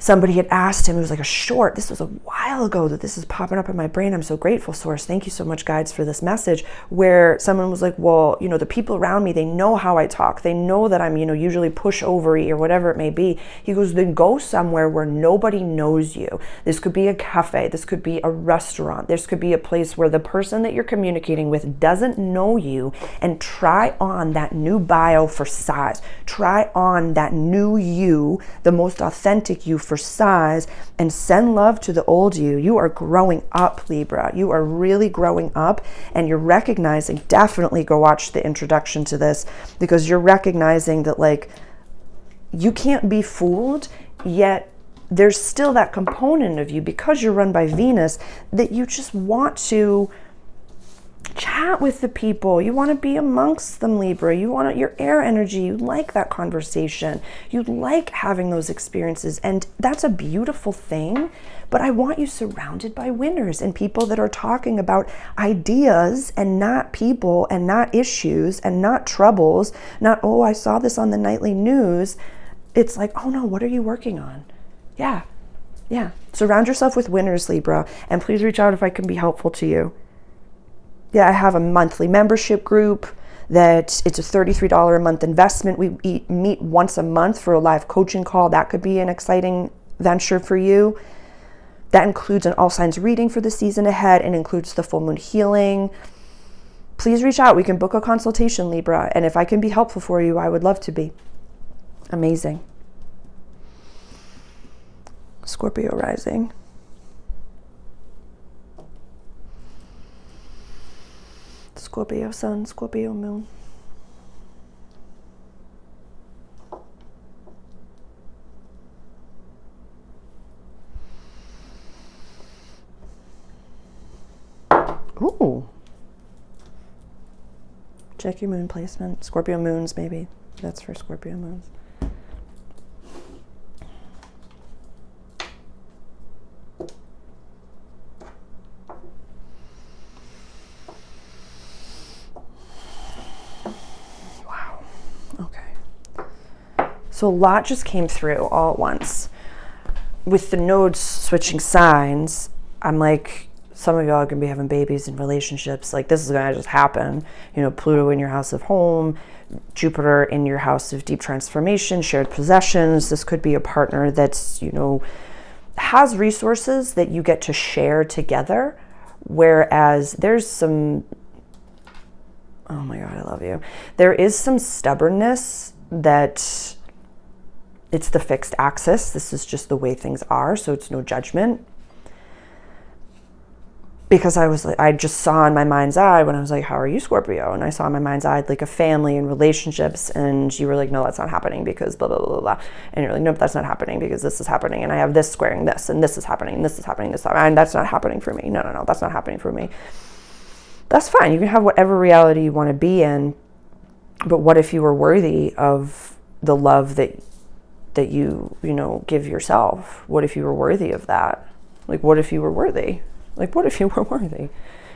somebody had asked him, it was like a short, this was a while ago that this is popping up in my brain. I'm so grateful, Source. Thank you so much, guides, for this message, where someone was like, well, you know, the people around me, they know how I talk. They know that I'm, you know, usually pushovery or whatever it may be. He goes, then go somewhere where nobody knows you. This could be a cafe. This could be a restaurant. This could be a place where the person that you're communicating with doesn't know you, and try on that new bio for size. Try on that new you, the most authentic you for size, and send love to the old you. You are growing up, Libra. You are really growing up, and you're recognizing, definitely go watch the introduction to this, because you're recognizing that, like, you can't be fooled, yet there's still that component of you, because you're run by Venus, that you just want to chat with the people. You want to be amongst them, Libra. You want your air energy. You like that conversation. You like having those experiences. And that's a beautiful thing. But I want you surrounded by winners and people that are talking about ideas and not people and not issues and not troubles. Not, oh, I saw this on the nightly news. It's like, oh no, what are you working on? Yeah. Surround yourself with winners, Libra. And please reach out if I can be helpful to you. Yeah, I have a monthly membership group that it's a $33 a month investment. We meet once a month for a live coaching call. That could be an exciting venture for you. That includes an all signs reading for the season ahead and includes the full moon healing. Please reach out. We can book a consultation, Libra. And if I can be helpful for you, I would love to be. Amazing. Scorpio rising. Scorpio sun, Scorpio moon. Ooh. Check your moon placement. Scorpio moons, maybe. That's for Scorpio moons. So a lot just came through all at once. With the nodes switching signs, I'm like, some of y'all are going to be having babies and relationships. Like, this is going to just happen. You know, Pluto in your house of home, Jupiter in your house of deep transformation, shared possessions. This could be a partner that's, you know, has resources that you get to share together. Whereas there's some, oh my God, I love you. There is some stubbornness that it's the fixed axis. This is just the way things are. So it's no judgment. Because I just saw in my mind's eye when I was like, how are you, Scorpio? And I saw in my mind's eye like a family and relationships. And you were like, no, that's not happening because blah, blah, blah, blah. And you're like, nope, that's not happening because this is happening. And I have this squaring this, and this is happening, and this is happening, and that's not happening for me. No, that's not happening for me. That's fine. You can have whatever reality you want to be in. But what if you were worthy of the love that you know, give yourself? What if you were worthy of that? Like, what if you were worthy? Like, what if you were worthy?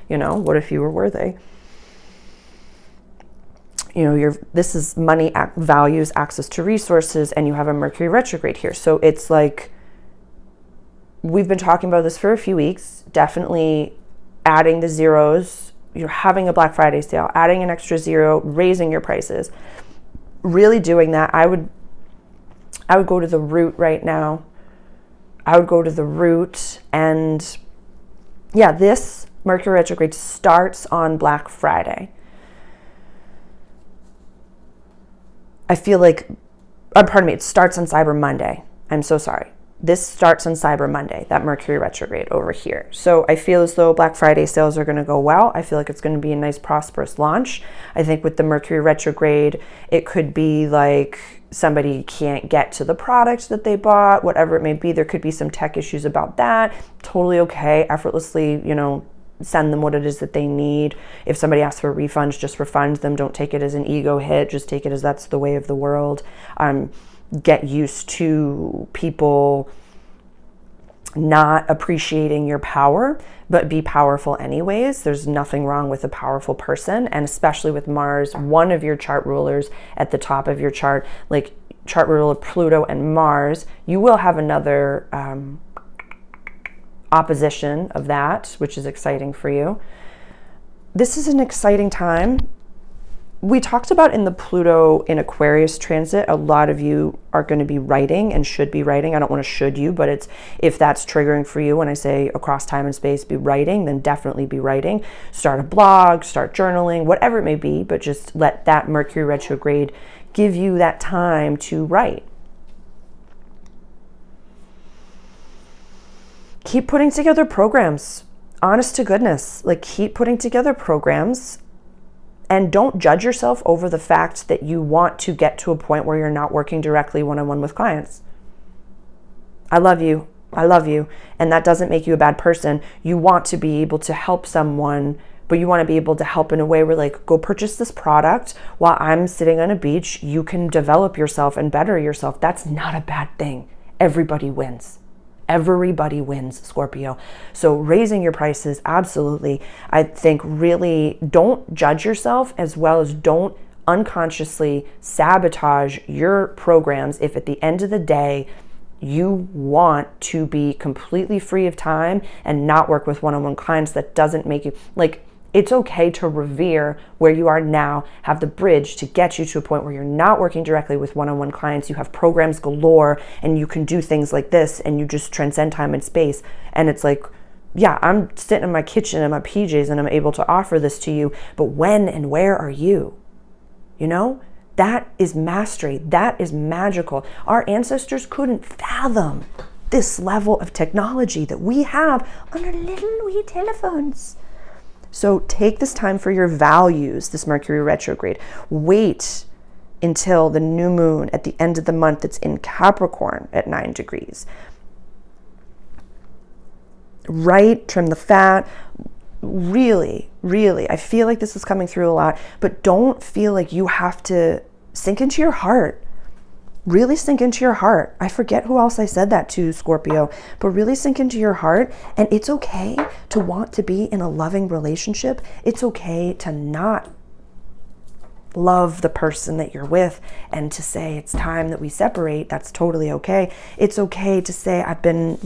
You know, what if you were worthy? You know, this is money, values, access to resources, and you have a Mercury retrograde here. So it's like, we've been talking about this for a few weeks, definitely adding the zeros, you're having a Black Friday sale, adding an extra zero, raising your prices, really doing that. I would go to the root right now. I would go to the root, and yeah, this Mercury retrograde starts on Black Friday. I feel like, pardon me, it starts on Cyber Monday. I'm so sorry. This starts on Cyber Monday, that Mercury retrograde over here. So I feel as though Black Friday sales are going to go well. I feel like it's going to be a nice, prosperous launch. I think with the Mercury retrograde, it could be like somebody can't get to the product that they bought, whatever it may be. There could be some tech issues about that. Totally okay. Effortlessly, you know, send them what it is that they need. If somebody asks for refunds, just refund them. Don't take it as an ego hit. Just take it as that's the way of the world. Get used to people not appreciating your power, but be powerful anyways. There's nothing wrong with a powerful person, and especially with Mars, one of your chart rulers at the top of your chart, like chart ruler Pluto and Mars, you will have another opposition of that, which is exciting for you. This is an exciting time. We talked about in the Pluto in Aquarius transit, a lot of you are going to be writing and should be writing. I don't want to should you, but it's, if that's triggering for you, when I say across time and space, be writing, then definitely be writing. Start a blog, start journaling, whatever it may be, but just let that Mercury retrograde give you that time to write. Keep putting together programs, honest to goodness, like keep putting together programs. And don't judge yourself over the fact that you want to get to a point where you're not working directly one-on-one with clients. I love you. I love you. And that doesn't make you a bad person. You want to be able to help someone, but you want to be able to help in a way where, like, go purchase this product while I'm sitting on a beach. You can develop yourself and better yourself. That's not a bad thing. Everybody wins. Everybody wins, Scorpio. So raising your prices, absolutely. I think really don't judge yourself, as well as don't unconsciously sabotage your programs if at the end of the day you want to be completely free of time and not work with one-on-one clients. That doesn't make you, like, it's okay to revere where you are now, have the bridge to get you to a point where you're not working directly with one-on-one clients. You have programs galore and you can do things like this and you just transcend time and space. And it's like, yeah, I'm sitting in my kitchen in my PJs and I'm able to offer this to you, but when and where are you? You know, that is mastery. That is magical. Our ancestors couldn't fathom this level of technology that we have on our little wee telephones. So take this time for your values, this Mercury retrograde. Wait until the new moon at the end of the month. It's in Capricorn at 9 degrees. Right, trim the fat. Really, really, I feel like this is coming through a lot, but don't feel like you have to sink into your heart. Really sink into your heart. I forget who else I said that to, Scorpio, but really sink into your heart. And it's okay to want to be in a loving relationship. It's okay to not love the person that you're with and to say it's time that we separate. That's totally okay. It's okay to say I've been,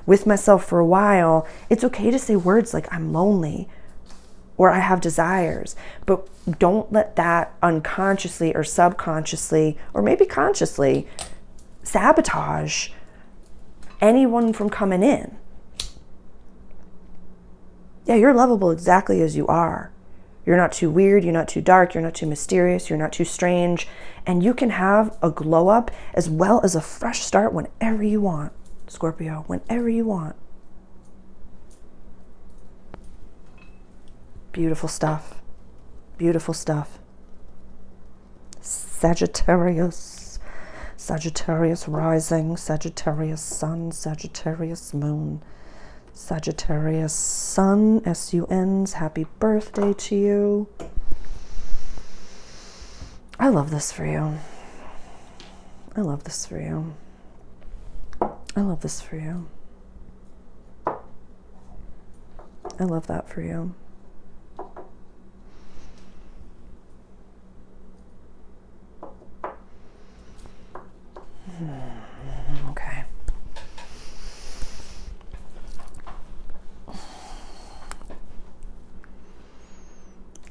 with myself for a while. It's okay to say words like I'm lonely or I have desires, but don't let that unconsciously or subconsciously or maybe consciously sabotage anyone from coming in. Yeah, you're lovable exactly as you are. You're not too weird, you're not too dark, you're not too mysterious, you're not too strange, and you can have a glow up as well as a fresh start whenever you want, Scorpio, whenever you want. Beautiful stuff. Beautiful stuff. Sagittarius. Sagittarius rising. Sagittarius sun. Sagittarius moon. Sagittarius sun. SUNs. Happy birthday to you. I love this for you. I love this for you. I love this for you. I love that for you. Okay.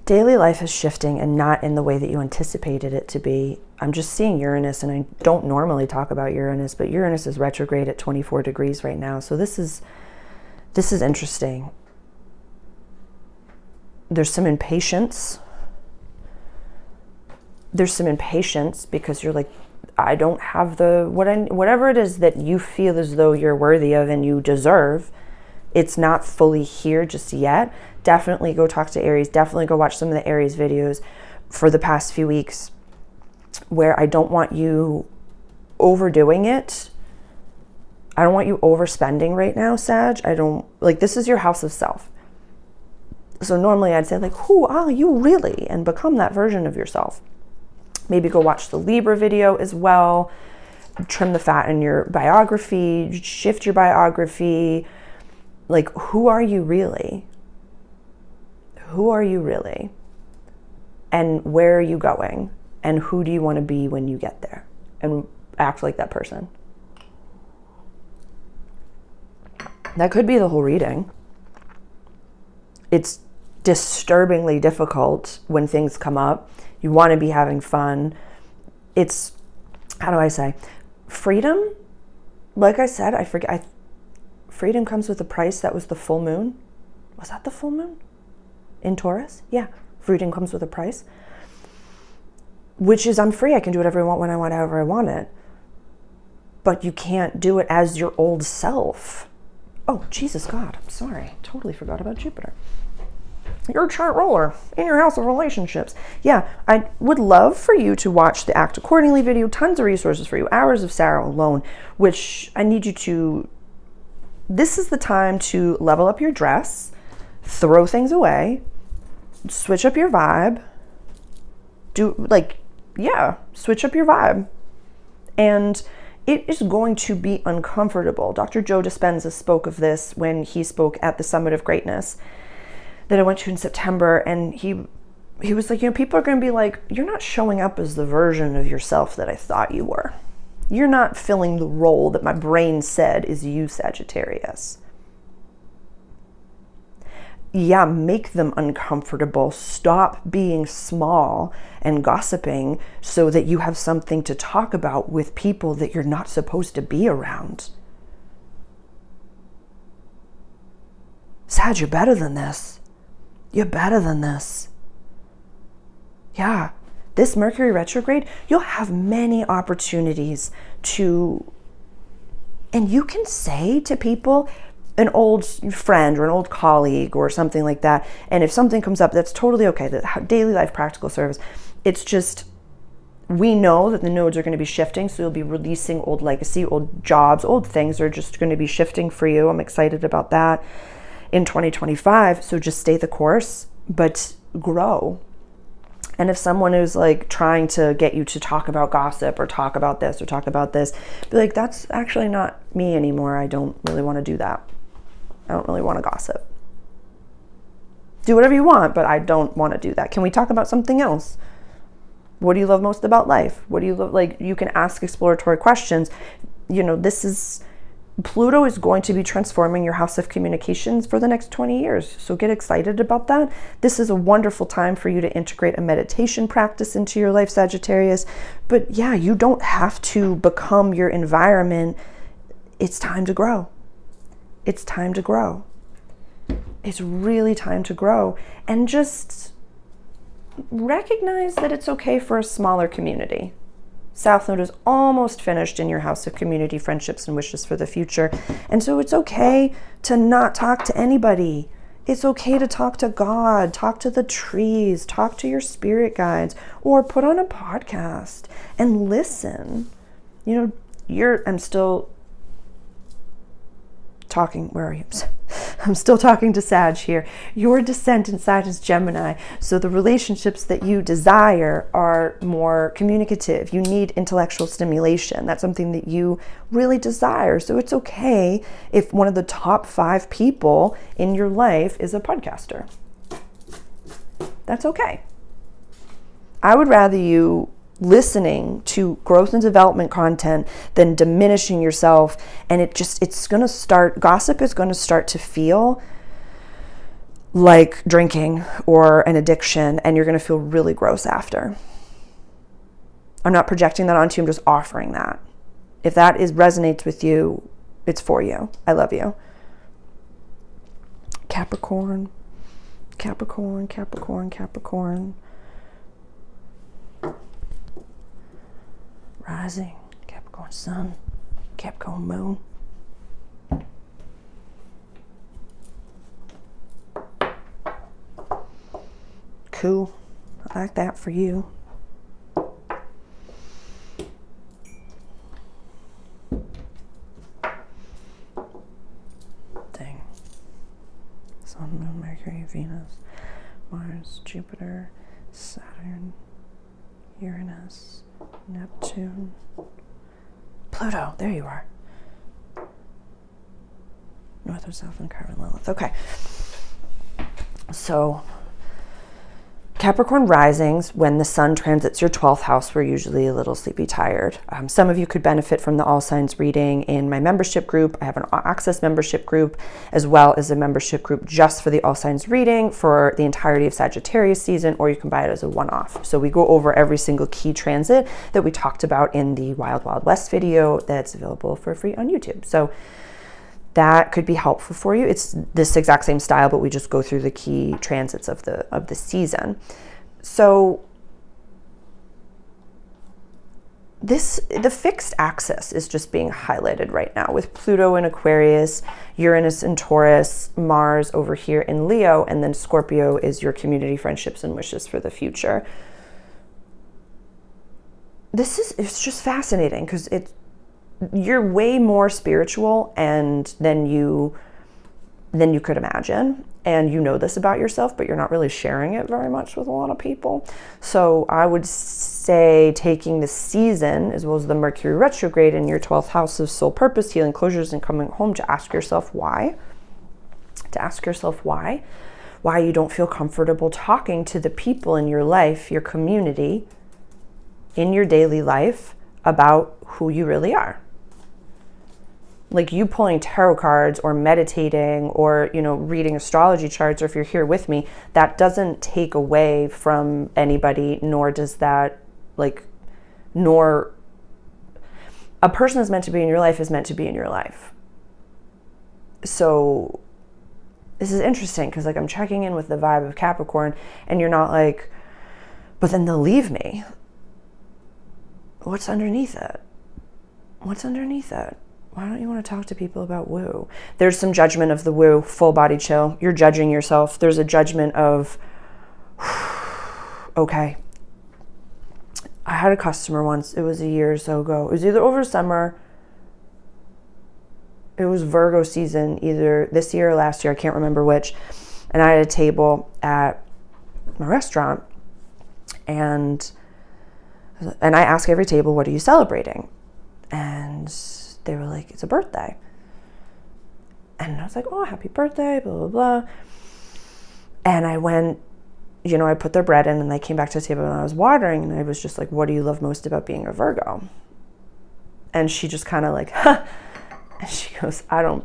Daily life is shifting and not in the way that you anticipated it to be. I'm just seeing Uranus, and I don't normally talk about Uranus, but Uranus is retrograde at 24 degrees right now. So this is interesting. There's some impatience. There's some impatience because you're like, I don't have whatever it is that you feel as though you're worthy of and you deserve. It's not fully here just yet. Definitely go talk to Aries. Definitely go watch some of the Aries videos for the past few weeks, where I don't want you overdoing it. I don't want you overspending right now, Sag. This is your house of self. So normally I'd say like, who are you really? And become that version of yourself. Maybe go watch the Libra video as well. trim the fat in your biography, shift your biography. Like, who are you really? Who are you really? And where are you going? And who do you want to be when you get there? And act like that person. That could be the whole reading. It's disturbingly difficult when things come up. You want to be having fun. It's, how do I say? Freedom, like I said, freedom comes with a price. That was the full moon. Was that the full moon? In Taurus? Yeah. Freedom comes with a price. Which is, I'm free. I can do whatever I want, when I want, however I want it. But you can't do it as your old self. Oh, Jesus God, I'm sorry. Totally forgot about Jupiter. You're a chart roller in your house of relationships. Yeah, I would love for you to watch the Act Accordingly video. Tons of resources for you. Hours of Sarah alone, which I need you to, this is the time to level up your dress, throw things away, switch up your vibe, switch up your vibe. And it is going to be uncomfortable. Dr. Joe Dispenza spoke of this when he spoke at the Summit of Greatness that I went to in September. And he was like, people are going to be like, you're not showing up as the version of yourself that I thought you were. You're not filling the role that my brain said is you, Sagittarius. Yeah, make them uncomfortable. Stop being small and gossiping so that you have something to talk about with people that you're not supposed to be around. Sag, you're better than this. You're better than this. Yeah, this Mercury retrograde, you'll have many opportunities to, and you can say to people, an old friend or an old colleague or something like that, and if something comes up, that's totally okay. The daily life practical service, it's just, we know that the nodes are going to be shifting, so you'll be releasing old legacy, old jobs, old things are just going to be shifting for you. I'm excited about that in 2025. So just stay the course, but grow. And if someone is like trying to get you to talk about gossip or talk about this or talk about this, be like, that's actually not me anymore. I don't really want to do that. I don't really want to gossip. Do whatever you want, but I don't want to do that. Can we talk about something else? What do you love most about life? What do you love? Like, you can ask exploratory questions. This is, Pluto is going to be transforming your house of communications for the next 20 years. So get excited about that. This is a wonderful time for you to integrate a meditation practice into your life, Sagittarius. But yeah, you don't have to become your environment. It's time to grow. It's time to grow. It's really time to grow. And just recognize that it's okay for a smaller community. South Node is almost finished in your house of community, friendships, and wishes for the future. And so it's okay to not talk to anybody. It's okay to talk to God, talk to the trees, talk to your spirit guides, or put on a podcast and listen. I'm still talking, where are you? I'm still talking to Sag here. Your descent inside is Gemini. So the relationships that you desire are more communicative. You need intellectual stimulation. That's something that you really desire. So it's okay if one of the top 5 people in your life is a podcaster. That's okay. I would rather you listening to growth and development content than diminishing gossip is going to start to feel like drinking or an addiction, and you're going to feel really gross after. I'm not projecting that onto you. I'm just offering that. If that resonates with you, it's for you. I love you. Capricorn. Rising, Capricorn Sun, Capricorn Moon. Cool. I like that for you. Dang. Sun, Moon, Mercury, Venus, Mars, Jupiter, Saturn, Uranus, Neptune, Pluto, there you are. North or south and Chiron Lilith. Okay. So Capricorn risings, when the sun transits your 12th house, we're usually a little sleepy tired. Some of you could benefit from the all signs reading in my membership group. I have an access membership group, as well as a membership group just for the all signs reading for the entirety of Sagittarius season, or you can buy it as a one-off. So we go over every single key transit that we talked about in the Wild Wild West video that's available for free on YouTube. So that could be helpful for you. It's this exact same style, but we just go through the key transits of the season. So the fixed axis is just being highlighted right now with Pluto in Aquarius, Uranus in Taurus, Mars over here in Leo, and then Scorpio is your community, friendships, and wishes for the future. It's just fascinating because you're way more spiritual and than you could imagine, and you know this about yourself, but you're not really sharing it very much with a lot of people. So I would say taking the season, as well as the Mercury retrograde in your 12th house of soul purpose, healing, closures, and coming home, to ask yourself why you don't feel comfortable talking to the people in your life, your community, in your daily life, about who you really are. Like you pulling tarot cards or meditating or, reading astrology charts, or if you're here with me, that doesn't take away from anybody, nor does that, nor a person that's meant to be in your life is meant to be in your life. So this is interesting because I'm checking in with the vibe of Capricorn, and you're not like, but then they'll leave me. What's underneath it? Why don't you want to talk to people about woo? There's some judgment of the woo, full body chill. You're judging yourself. There's a judgment of, okay. I had a customer once, it was a year or so ago. It was either over summer, it was Virgo season, either this year or last year, I can't remember which. And I had a table at my restaurant, and I ask every table, what are you celebrating? And they were like, it's a birthday. And I was like, oh, happy birthday, blah, blah, blah. And I went, I put their bread in, and I came back to the table and I was watering, and I was just like, what do you love most about being a Virgo? And she just kind of huh. And she goes, I don't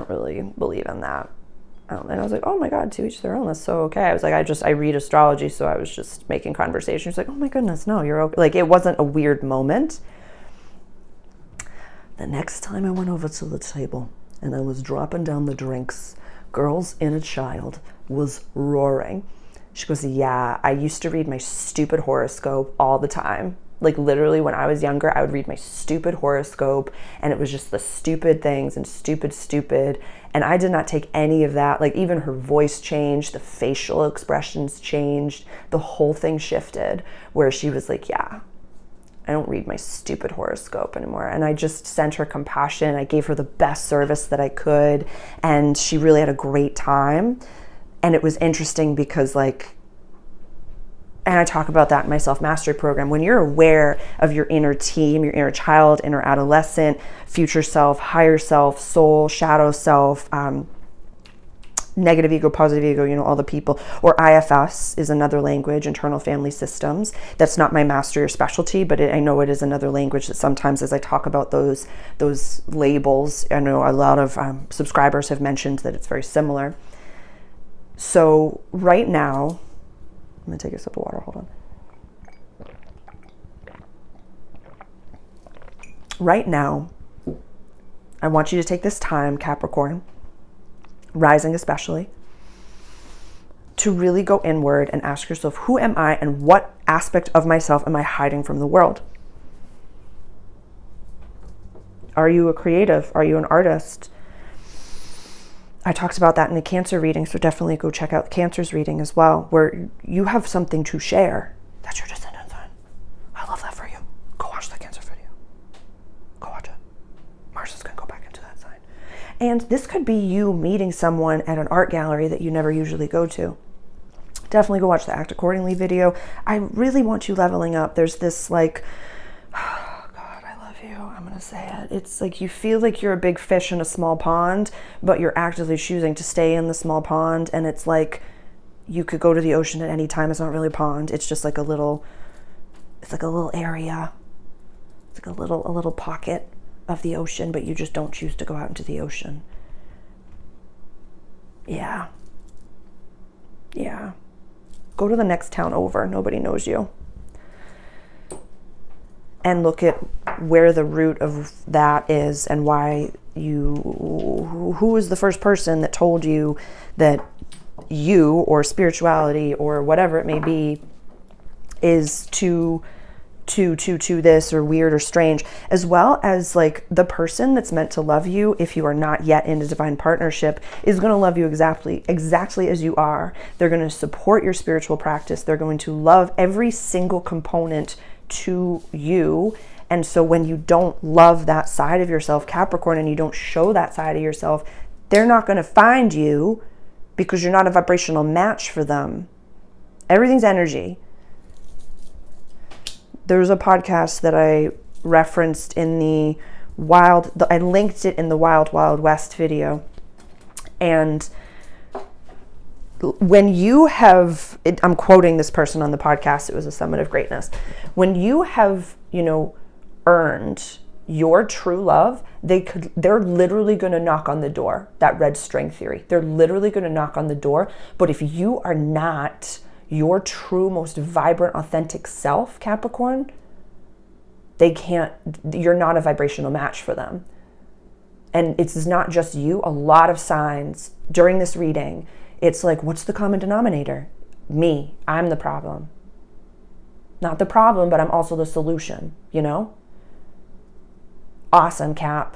really believe in that. And I was like, oh my God, to each their own. That's so okay. I was like, I read astrology, so I was just making conversation. She's like, oh my goodness, no, you're okay. It wasn't a weird moment. The next time I went over to the table and I was dropping down the drinks, Girls Inner Child was roaring. She goes, yeah, I used to read my stupid horoscope all the time. Literally when I was younger, I would read my stupid horoscope, and it was just the stupid things and stupid. And I did not take any of that. Even her voice changed, the facial expressions changed, the whole thing shifted, where she was like, yeah, I don't read my stupid horoscope anymore. And I just sent her compassion. I gave her the best service that I could, and she really had a great time. And it was interesting because and I talk about that in my self-mastery program, when you're aware of your inner team, your inner child, inner adolescent, future self, higher self, soul, shadow self, negative ego, positive ego, all the people, or IFS is another language, internal family systems. That's not my mastery or specialty, but I know it is another language that sometimes as I talk about those labels, I know a lot of subscribers have mentioned that it's very similar. So right now, I'm going to take a sip of water, hold on. Right now, I want you to take this time, Capricorn, rising especially, to really go inward and ask yourself, who am I and what aspect of myself am I hiding from the world? Are you a creative? Are you an artist? I talked about that in the Cancer reading, so definitely go check out Cancer's reading as well, where you have something to share. That's your descendant sign. I love that for you. Go watch the Cancer video. Go watch it. Mars is going to go back into that sign. And this could be you meeting someone at an art gallery that you never usually go to. Definitely go watch the Act Accordingly video. I really want you leveling up. There's this oh God, I love you. I'm going to say it. It's like you feel like you're a big fish in a small pond, but you're actively choosing to stay in the small pond. And it's like you could go to the ocean at any time. It's not really a pond. It's just like a little area. It's like a little pocket of the ocean, but you just don't choose to go out into the ocean. Yeah. Yeah. Go to the next town over. Nobody knows you. And look at where the root of that is and why who is the first person that told you that you or spirituality or whatever it may be is too this or weird or strange, as well as like the person that's meant to love you if you are not yet in a divine partnership is going to love you exactly as you are. They're going to support your spiritual practice. They're going to love every single component to you. And so when you don't love that side of yourself, Capricorn, and you don't show that side of yourself, they're not going to find you because you're not a vibrational match for them. Everything's energy. There's a podcast that I referenced in I linked it in the Wild Wild West video. And when you have, I'm quoting this person on the podcast, it was a summit of greatness. When you have, earned your true love, they're literally going to knock on the door. That red string theory. They're literally going to knock on the door. But if you are not your true, most vibrant, authentic self, Capricorn, you're not a vibrational match for them. And it's not just you. A lot of signs during this reading, it's like, what's the common denominator? Me. I'm the problem. Not the problem, but I'm also the solution, Awesome, Cap.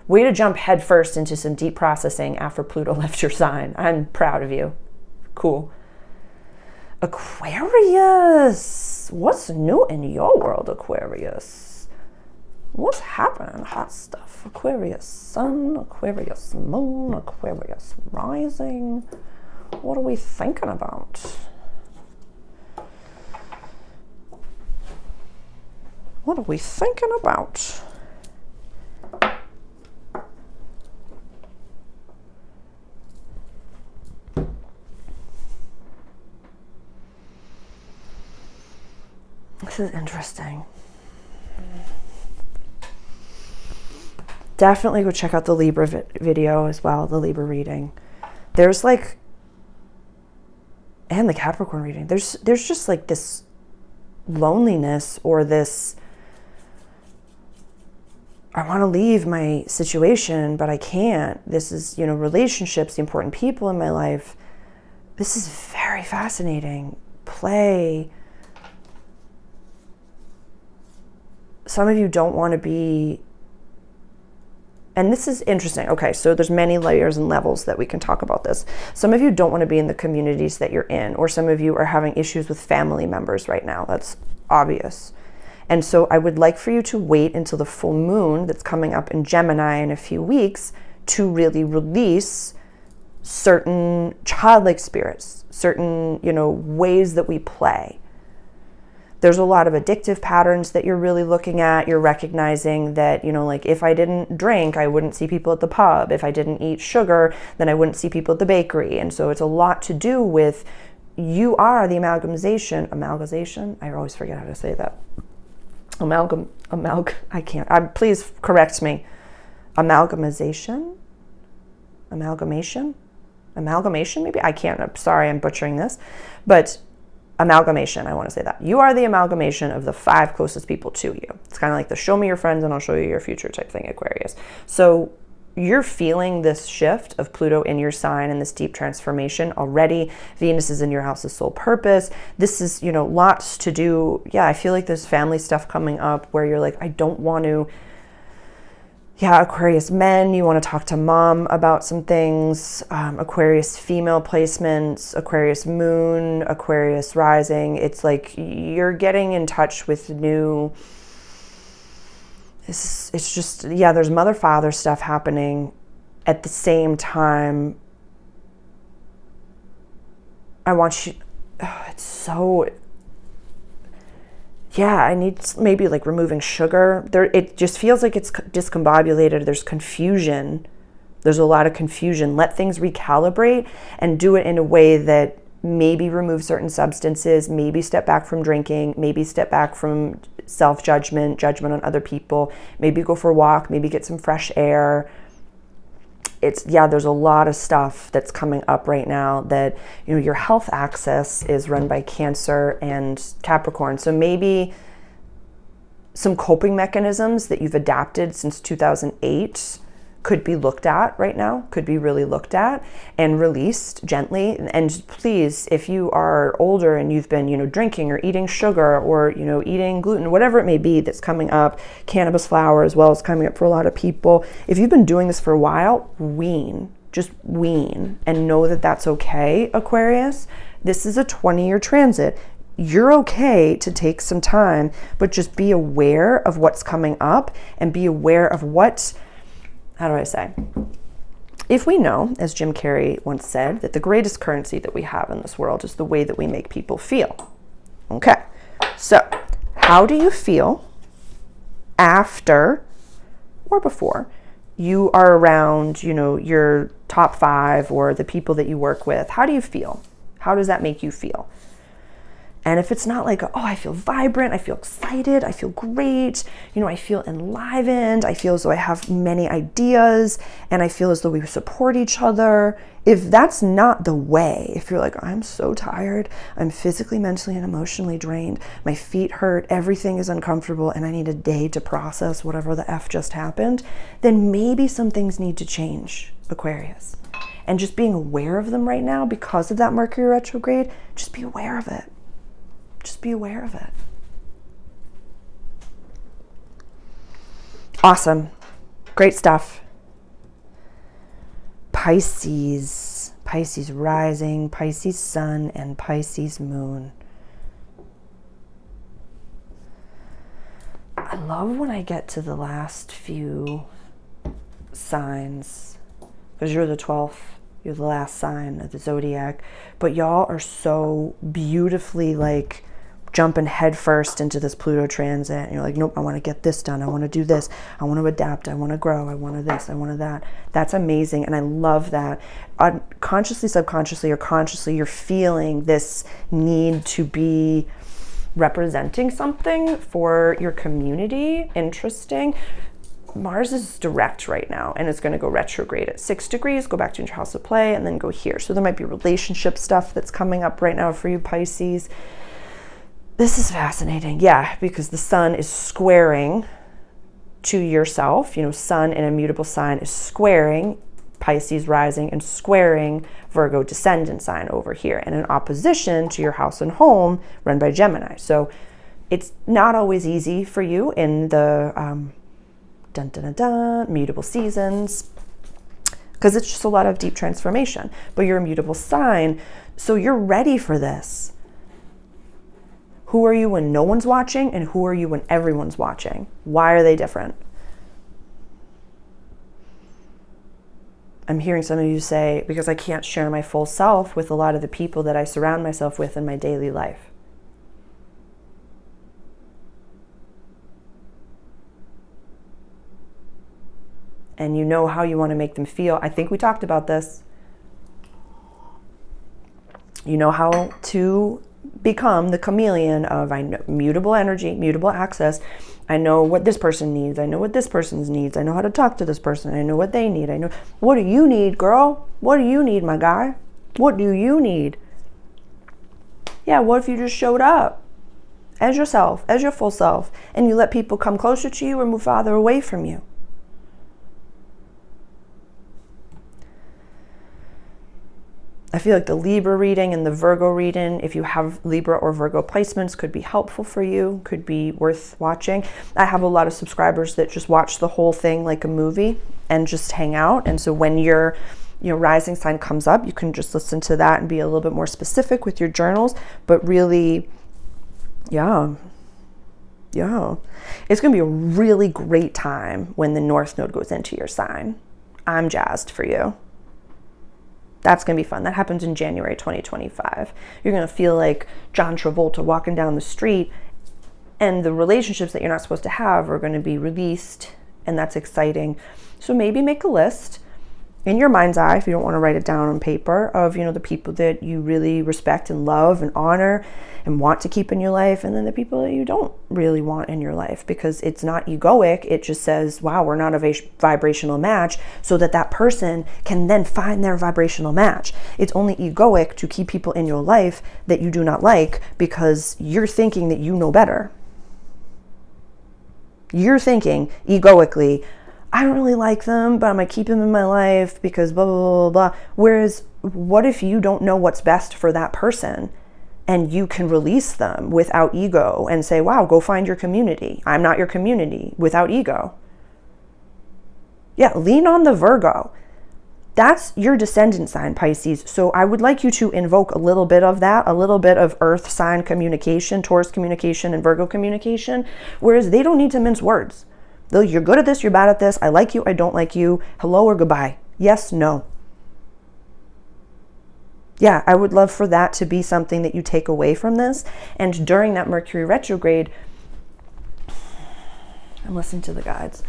Way to jump headfirst into some deep processing after Pluto left your sign. I'm proud of you. Cool. Aquarius. What's new in your world, Aquarius? What's happening? Hot stuff. Aquarius sun, Aquarius moon, Aquarius rising. What are we thinking about? What are we thinking about? This is interesting. Definitely go check out the Libra video as well, the Libra reading. There's and the Capricorn reading. There's just like this loneliness or this, I want to leave my situation, but I can't. This is, relationships, the important people in my life. This is very fascinating. Play. Some of you don't want to be, and this is interesting. Okay, so there's many layers and levels that we can talk about this. Some of you don't want to be in the communities that you're in, or some of you are having issues with family members right now. That's obvious. And so I would like for you to wait until the full moon that's coming up in Gemini in a few weeks to really release certain childlike spirits, certain, ways that we play. There's a lot of addictive patterns that you're really looking at. You're recognizing that, like if I didn't drink, I wouldn't see people at the pub. If I didn't eat sugar, then I wouldn't see people at the bakery. And so it's a lot to do with, you are the amalgamation. I always forget how to say that. I can't. Please correct me. Amalgamation, maybe? I can't. I'm sorry, I'm butchering this. But amalgamation, I want to say that. You are the amalgamation of the 5 closest people to you. It's kind of like the show me your friends and I'll show you your future type thing, Aquarius. So you're feeling this shift of Pluto in your sign and this deep transformation already. Venus is in your house of soul purpose. This is, lots to do. Yeah, I feel like there's family stuff coming up where you're like, I don't want to. Yeah, Aquarius men, you want to talk to mom about some things. Aquarius female placements, Aquarius moon, Aquarius rising. It's like you're getting in touch with new. It's just, there's mother-father stuff happening at the same time. I want you, it's so, yeah, I need maybe like removing sugar. It just feels like it's discombobulated. There's confusion. There's a lot of confusion. Let things recalibrate and do it in a way that maybe remove certain substances, maybe step back from drinking, maybe step back from self-judgment, judgment on other people, maybe go for a walk, maybe get some fresh air. There's a lot of stuff that's coming up right now that, your health axis is run by Cancer and Capricorn. So maybe some coping mechanisms that you've adapted since 2008 could be looked at right now, could be really looked at and released gently. And please, if you are older and you've been, drinking or eating sugar or, eating gluten, whatever it may be that's coming up, cannabis flower as well is coming up for a lot of people. If you've been doing this for a while, just wean and know that that's okay, Aquarius. This is a 20-year transit. You're okay to take some time, but just be aware of what's coming up and be aware of how do I say? If we know, as Jim Carrey once said, that the greatest currency that we have in this world is the way that we make people feel. Okay, so how do you feel after or before you are around, your top 5 or the people that you work with? How do you feel? How does that make you feel? And if it's not like, oh, I feel vibrant, I feel excited, I feel great, I feel enlivened, I feel as though I have many ideas, and I feel as though we support each other. If that's not the way, if you're like, I'm so tired, I'm physically, mentally, and emotionally drained, my feet hurt, everything is uncomfortable, and I need a day to process whatever the F just happened, then maybe some things need to change, Aquarius. And just being aware of them right now because of that Mercury retrograde, just be aware of it. Just be aware of it. Awesome. Great stuff. Pisces rising, Pisces sun, and Pisces moon. I love when I get to the last few signs, because you're the 12th. You're the last sign of the zodiac. But y'all are so beautifully jumping headfirst into this Pluto transit. And you're like, nope, I want to get this done. I want to do this. I want to adapt. I want to grow. I want to this. I want to that. That's amazing. And I love that. Consciously, subconsciously, or consciously, you're feeling this need to be representing something for your community. Interesting. Mars is direct right now, and it's going to go retrograde at 6 degrees, go back to your house of play, and then go here. So there might be relationship stuff that's coming up right now for you, Pisces. This is fascinating, yeah, because the sun is squaring to yourself. Sun in a mutable sign is squaring Pisces rising and squaring Virgo descendant sign over here, and in opposition to your house and home run by Gemini. So it's not always easy for you in the mutable seasons, because it's just a lot of deep transformation. But you're a mutable sign, so you're ready for this. Who are you when no one's watching, and who are you when everyone's watching? Why are they different? I'm hearing some of you say, because I can't share my full self with a lot of the people that I surround myself with in my daily life. And you know how you want to make them feel. I think we talked about this. You know how to become the chameleon of mutable energy, mutable access. I know what this person needs. I know what this person's needs. I know how to talk to this person. I know what they need. I know, what do you need, girl? What do you need, my guy? What do you need? Yeah, what if you just showed up as yourself, as your full self, and you let people come closer to you or move farther away from you? I feel like the Libra reading and the Virgo reading, if you have Libra or Virgo placements, could be helpful for you, could be worth watching. I have a lot of subscribers that just watch the whole thing like a movie and just hang out. And so when your rising sign comes up, you can just listen to that and be a little bit more specific with your journals. But really, yeah. It's going to be a really great time when the North Node goes into your sign. I'm jazzed for you. That's going to be fun. That happens in January 2025. You're going to feel like John Travolta walking down the street And the relationships that you're not supposed to have are going to be released, and that's exciting. So maybe make a list in your mind's eye, if you don't want to write it down on paper, of, the people that you really respect and love and honor and want to keep in your life, and then the people that you don't really want in your life, because it's not egoic. It just says, wow, we're not a vibrational match, so that person can then find their vibrational match. It's only egoic to keep people in your life that you do not like, because you're thinking that you know better. You're thinking egoically, I don't really like them, but I'm going to keep them in my life because blah, blah, blah, blah. Whereas, what if you don't know what's best for that person, and you can release them without ego and say, wow, go find your community. I'm not your community, without ego. Yeah, lean on the Virgo. That's your descendant sign, Pisces. So I would like you to invoke a little bit of that, a little bit of earth sign communication, Taurus communication, and Virgo communication, whereas they don't need to mince words. Though you're good at this, you're bad at this, I like you, I don't like you, hello or goodbye, yes, no. Yeah, I would love for that to be something that you take away from this. And during that Mercury retrograde, I'm listening to the guides.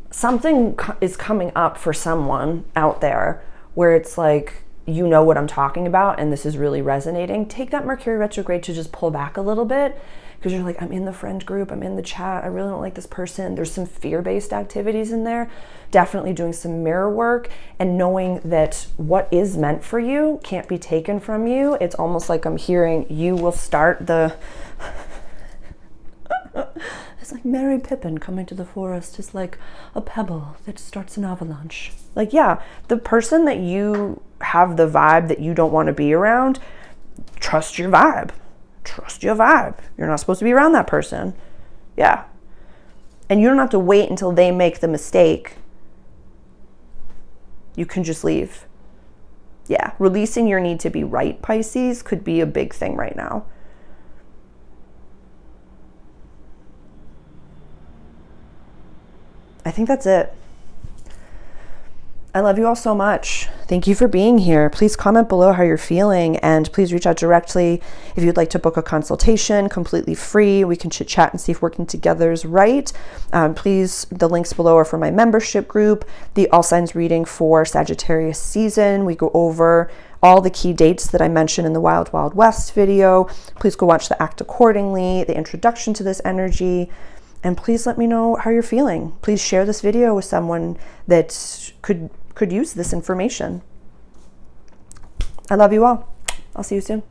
Something is coming up for someone out there where it's like, you know what I'm talking about, and this is really resonating. Take that Mercury retrograde to just pull back a little bit, because you're like, I'm in the friend group, I'm in the chat, I really don't like this person. There's some fear-based activities in there. Definitely doing some mirror work and knowing that what is meant for you can't be taken from you. It's almost like I'm hearing you will start the... It's like Merry Pippin coming to the forest is like a pebble that starts an avalanche. Like, yeah, the person that you have the vibe that you don't want to be around, trust your vibe. Trust your vibe. You're not supposed to be around that person. Yeah. And you don't have to wait until they make the mistake. You can just leave. Yeah. Releasing your need to be right, Pisces, could be a big thing right now. I think that's it. I love you all so much. Thank you for being here. Please comment below how you're feeling, and please reach out directly if you'd like to book a consultation, completely free. We can chit chat and see if working together is right. Please, the links below are for my membership group, the All Signs reading for Sagittarius season. We go over all the key dates that I mentioned in the Wild Wild West video. Please go watch the Act Accordingly, the introduction to this energy. And please let me know how you're feeling. Please share this video with someone that could use this information. I love you all. I'll see you soon.